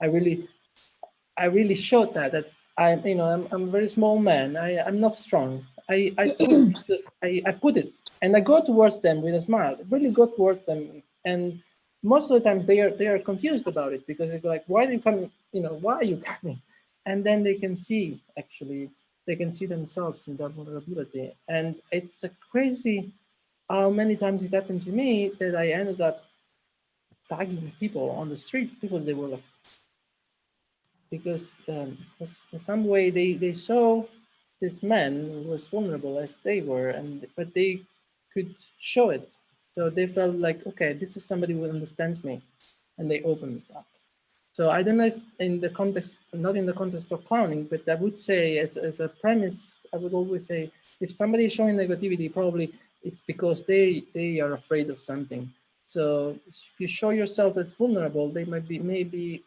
I really showed that I'm a very small man. I'm not strong. I put it, and I go towards them with a smile. Really go towards them, and most of the time they are confused about it because they're like, why are you coming? Why are you coming? And then they can see actually they can see themselves in that vulnerability, and it's a crazy how many times it happened to me that I ended up tagging people on the street, people they were like, because in some way they saw this man who was vulnerable as they were, but they could show it. So they felt like, okay, this is somebody who understands me, and they opened up. So I don't know if in the context, not in the context of clowning, but I would say as a premise, I would always say if somebody is showing negativity, probably it's because they are afraid of something. So if you show yourself as vulnerable, they might be maybe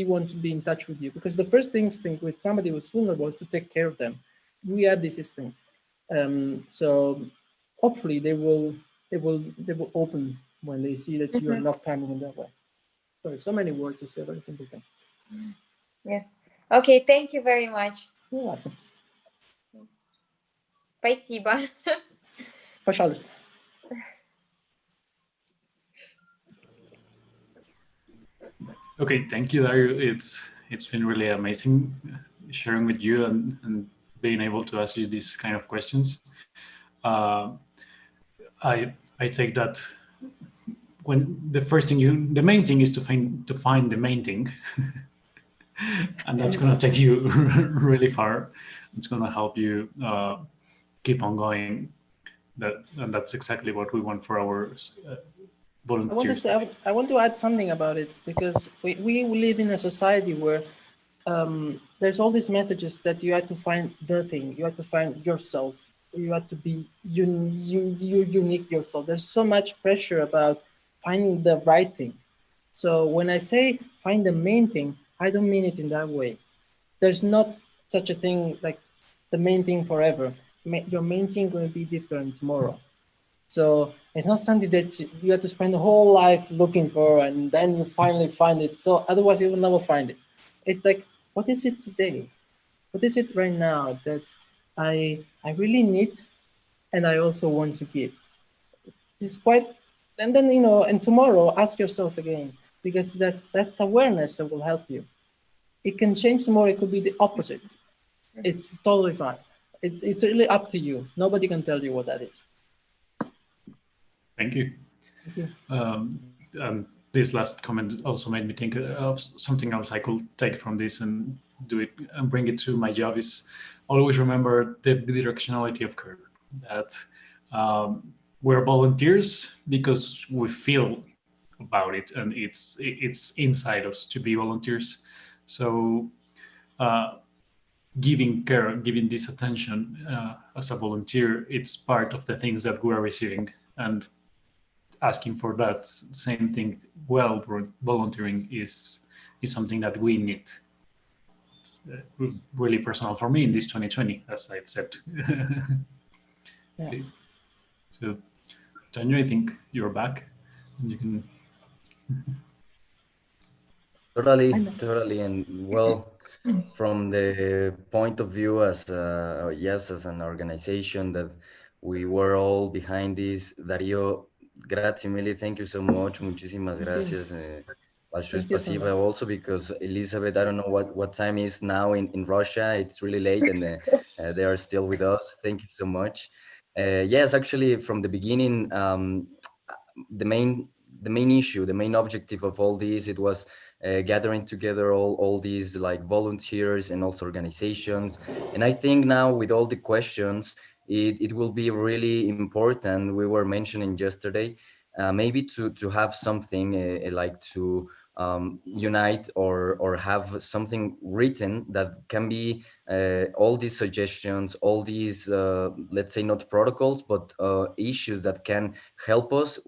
want to be in touch with you, because the first instinct with somebody who's vulnerable is to take care of them. We have this instinct. So hopefully they will open when they see that you are not coming in that way. Sorry, so many words to say a very simple thing. Yes. Okay, thank you very much. You're welcome. Спасибо. Пожалуйста. Okay, thank you, Dario. It's been really amazing sharing with you and being able to ask you these kind of questions. I take that when the main thing is to find the main thing, and that's gonna take you really far. It's gonna help you keep on going. And that's exactly what we want for our volunteers. I want to add something about it, because we live in a society where there's all these messages that you have to find the thing, you have to find yourself, you have to be unique yourself. There's so much pressure about finding the right thing. So when I say find the main thing, I don't mean it in that way. There's not such a thing like the main thing forever. Your main thing will be different tomorrow. So it's not something that you have to spend the whole life looking for and then you finally find it. So otherwise you will never find it. It's like, what is it today? What is it right now that I really need and I also want to give? It's quite, and then, and tomorrow ask yourself again, because that's awareness that will help you. It can change tomorrow. It could be the opposite. It's totally fine. It's really up to you. Nobody can tell you what that is. Thank you. Thank you. This last comment also made me think of something else I could take from this and do it and bring it to my job is always remember the directionality of care. That we're volunteers because we feel about it and it's inside us to be volunteers. So giving care, giving this attention as a volunteer, it's part of the things that we're receiving, and asking for that same thing well volunteering is something that we need. It's really personal for me in this 2020, as I've said. Yeah. So Daniel, I think you're back and you can Totally, and well, from the point of view as yes, as an organization that we were all behind this. Dario, grazie mille, thank you so much, muchísimas gracias. Большое Thank you so спасибо. much. Also because Elizabeth, I don't know what time is now in Russia. It's really late, and they are still with us. Thank you so much. Yes, actually, from the beginning, the main issue, the main objective of all this, it was gathering together all these like volunteers and also organizations. And I think now with all the questions, it will be really important. We were mentioning yesterday, maybe to have something like to unite or have something written that can be all these suggestions, all these let's say not protocols, but issues that can help us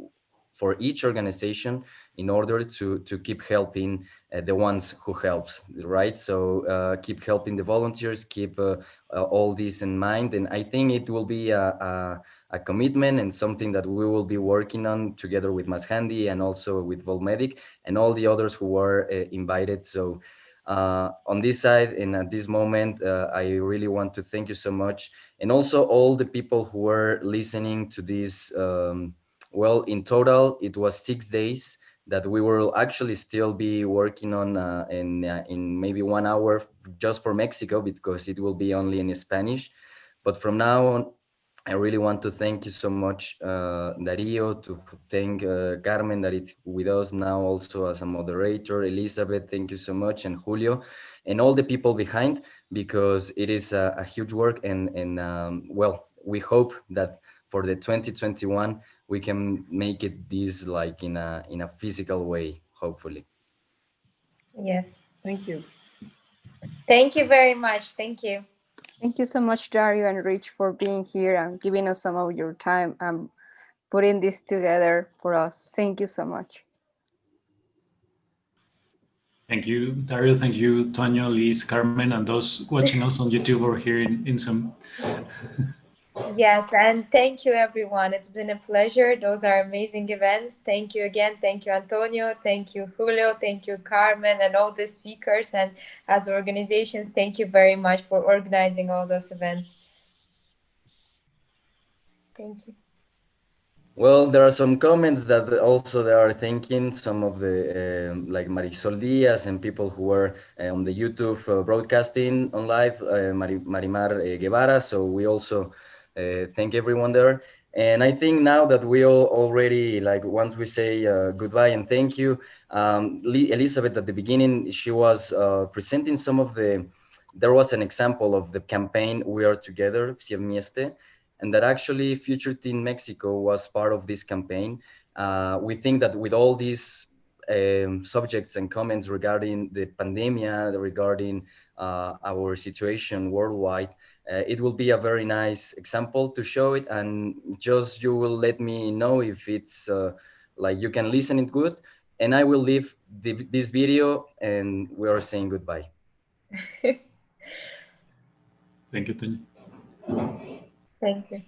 for each organization in order to keep helping the ones who helps, right? So keep helping the volunteers, keep all this in mind. And I think it will be a commitment and something that we will be working on together with Mas Handy and also with Volmedic and all the others who were invited. So on this side and at this moment, I really want to thank you so much. And also all the people who were listening to this well, in total, it was 6 days that we will actually still be working on in maybe 1 hour just for Mexico, because it will be only in Spanish. But from now on, I really want to thank you so much, Dario, to thank Carmen, that is with us now also as a moderator, Elizabeth, thank you so much, and Julio, and all the people behind, because it is a huge work. And well, we hope that for the 2021, we can make it this like in a physical way, hopefully. Yes. Thank you. Thank you very much. Thank you. Thank you so much, Dario and Rich, for being here and giving us some of your time and putting this together for us. Thank you so much. Thank you, Dario. Thank you, Tonio, Liz, Carmen, and those watching us on YouTube or here in Zoom. Yes, and thank you, everyone. It's been a pleasure. Those are amazing events. Thank you again. Thank you, Antonio. Thank you, Julio. Thank you, Carmen, and all the speakers. And as organizations, thank you very much for organizing all those events. Thank you. Well, there are some comments that also they are thanking some of the like Marisol Diaz and people who were on the YouTube broadcasting on live, Marimar Guevara. So we also thank everyone there. And I think now that we all already, like, once we say goodbye and thank you, Elizabeth at the beginning, she was presenting some of there was an example of the campaign We Are Together, Siemieste, and that actually Future Teen Mexico was part of this campaign. We think that with all these subjects and comments regarding the pandemic, regarding our situation worldwide, it will be a very nice example to show it. And just you will let me know if it's like you can listen it good. And I will leave this video and we are saying goodbye. Thank you, Tonio. Thank you.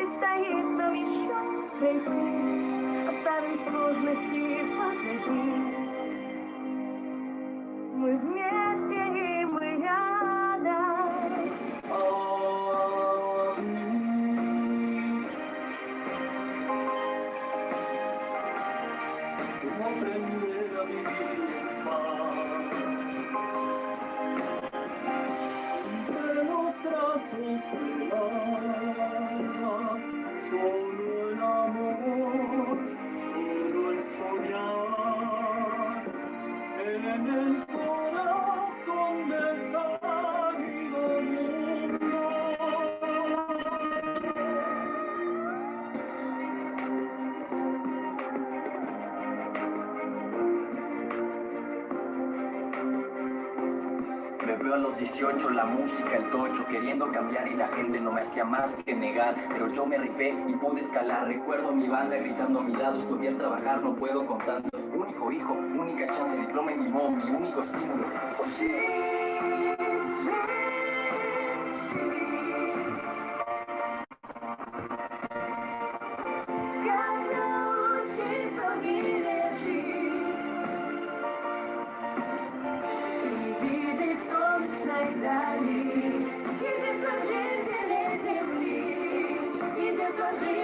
Está indo mi šopejci, ostavím sложности позади. Мы вместе и мы рядом. Cómo aprender a vivir en paz. Entre los brazos del alma, solo el amor, solo el soñar, en el corazón del cálido mundo. Me veo a los 18, la música, el tocho, queriendo cambiar y la gente no me hacía más que negar, pero yo me rifé y pude escalar. Recuerdo mi banda gritando a mi lado, estoy a trabajar, no puedo con tanto. Único hijo, única chance, diploma en limón, mi único estímulo. Idzie codziennie nie ziemi, idzie codziennie.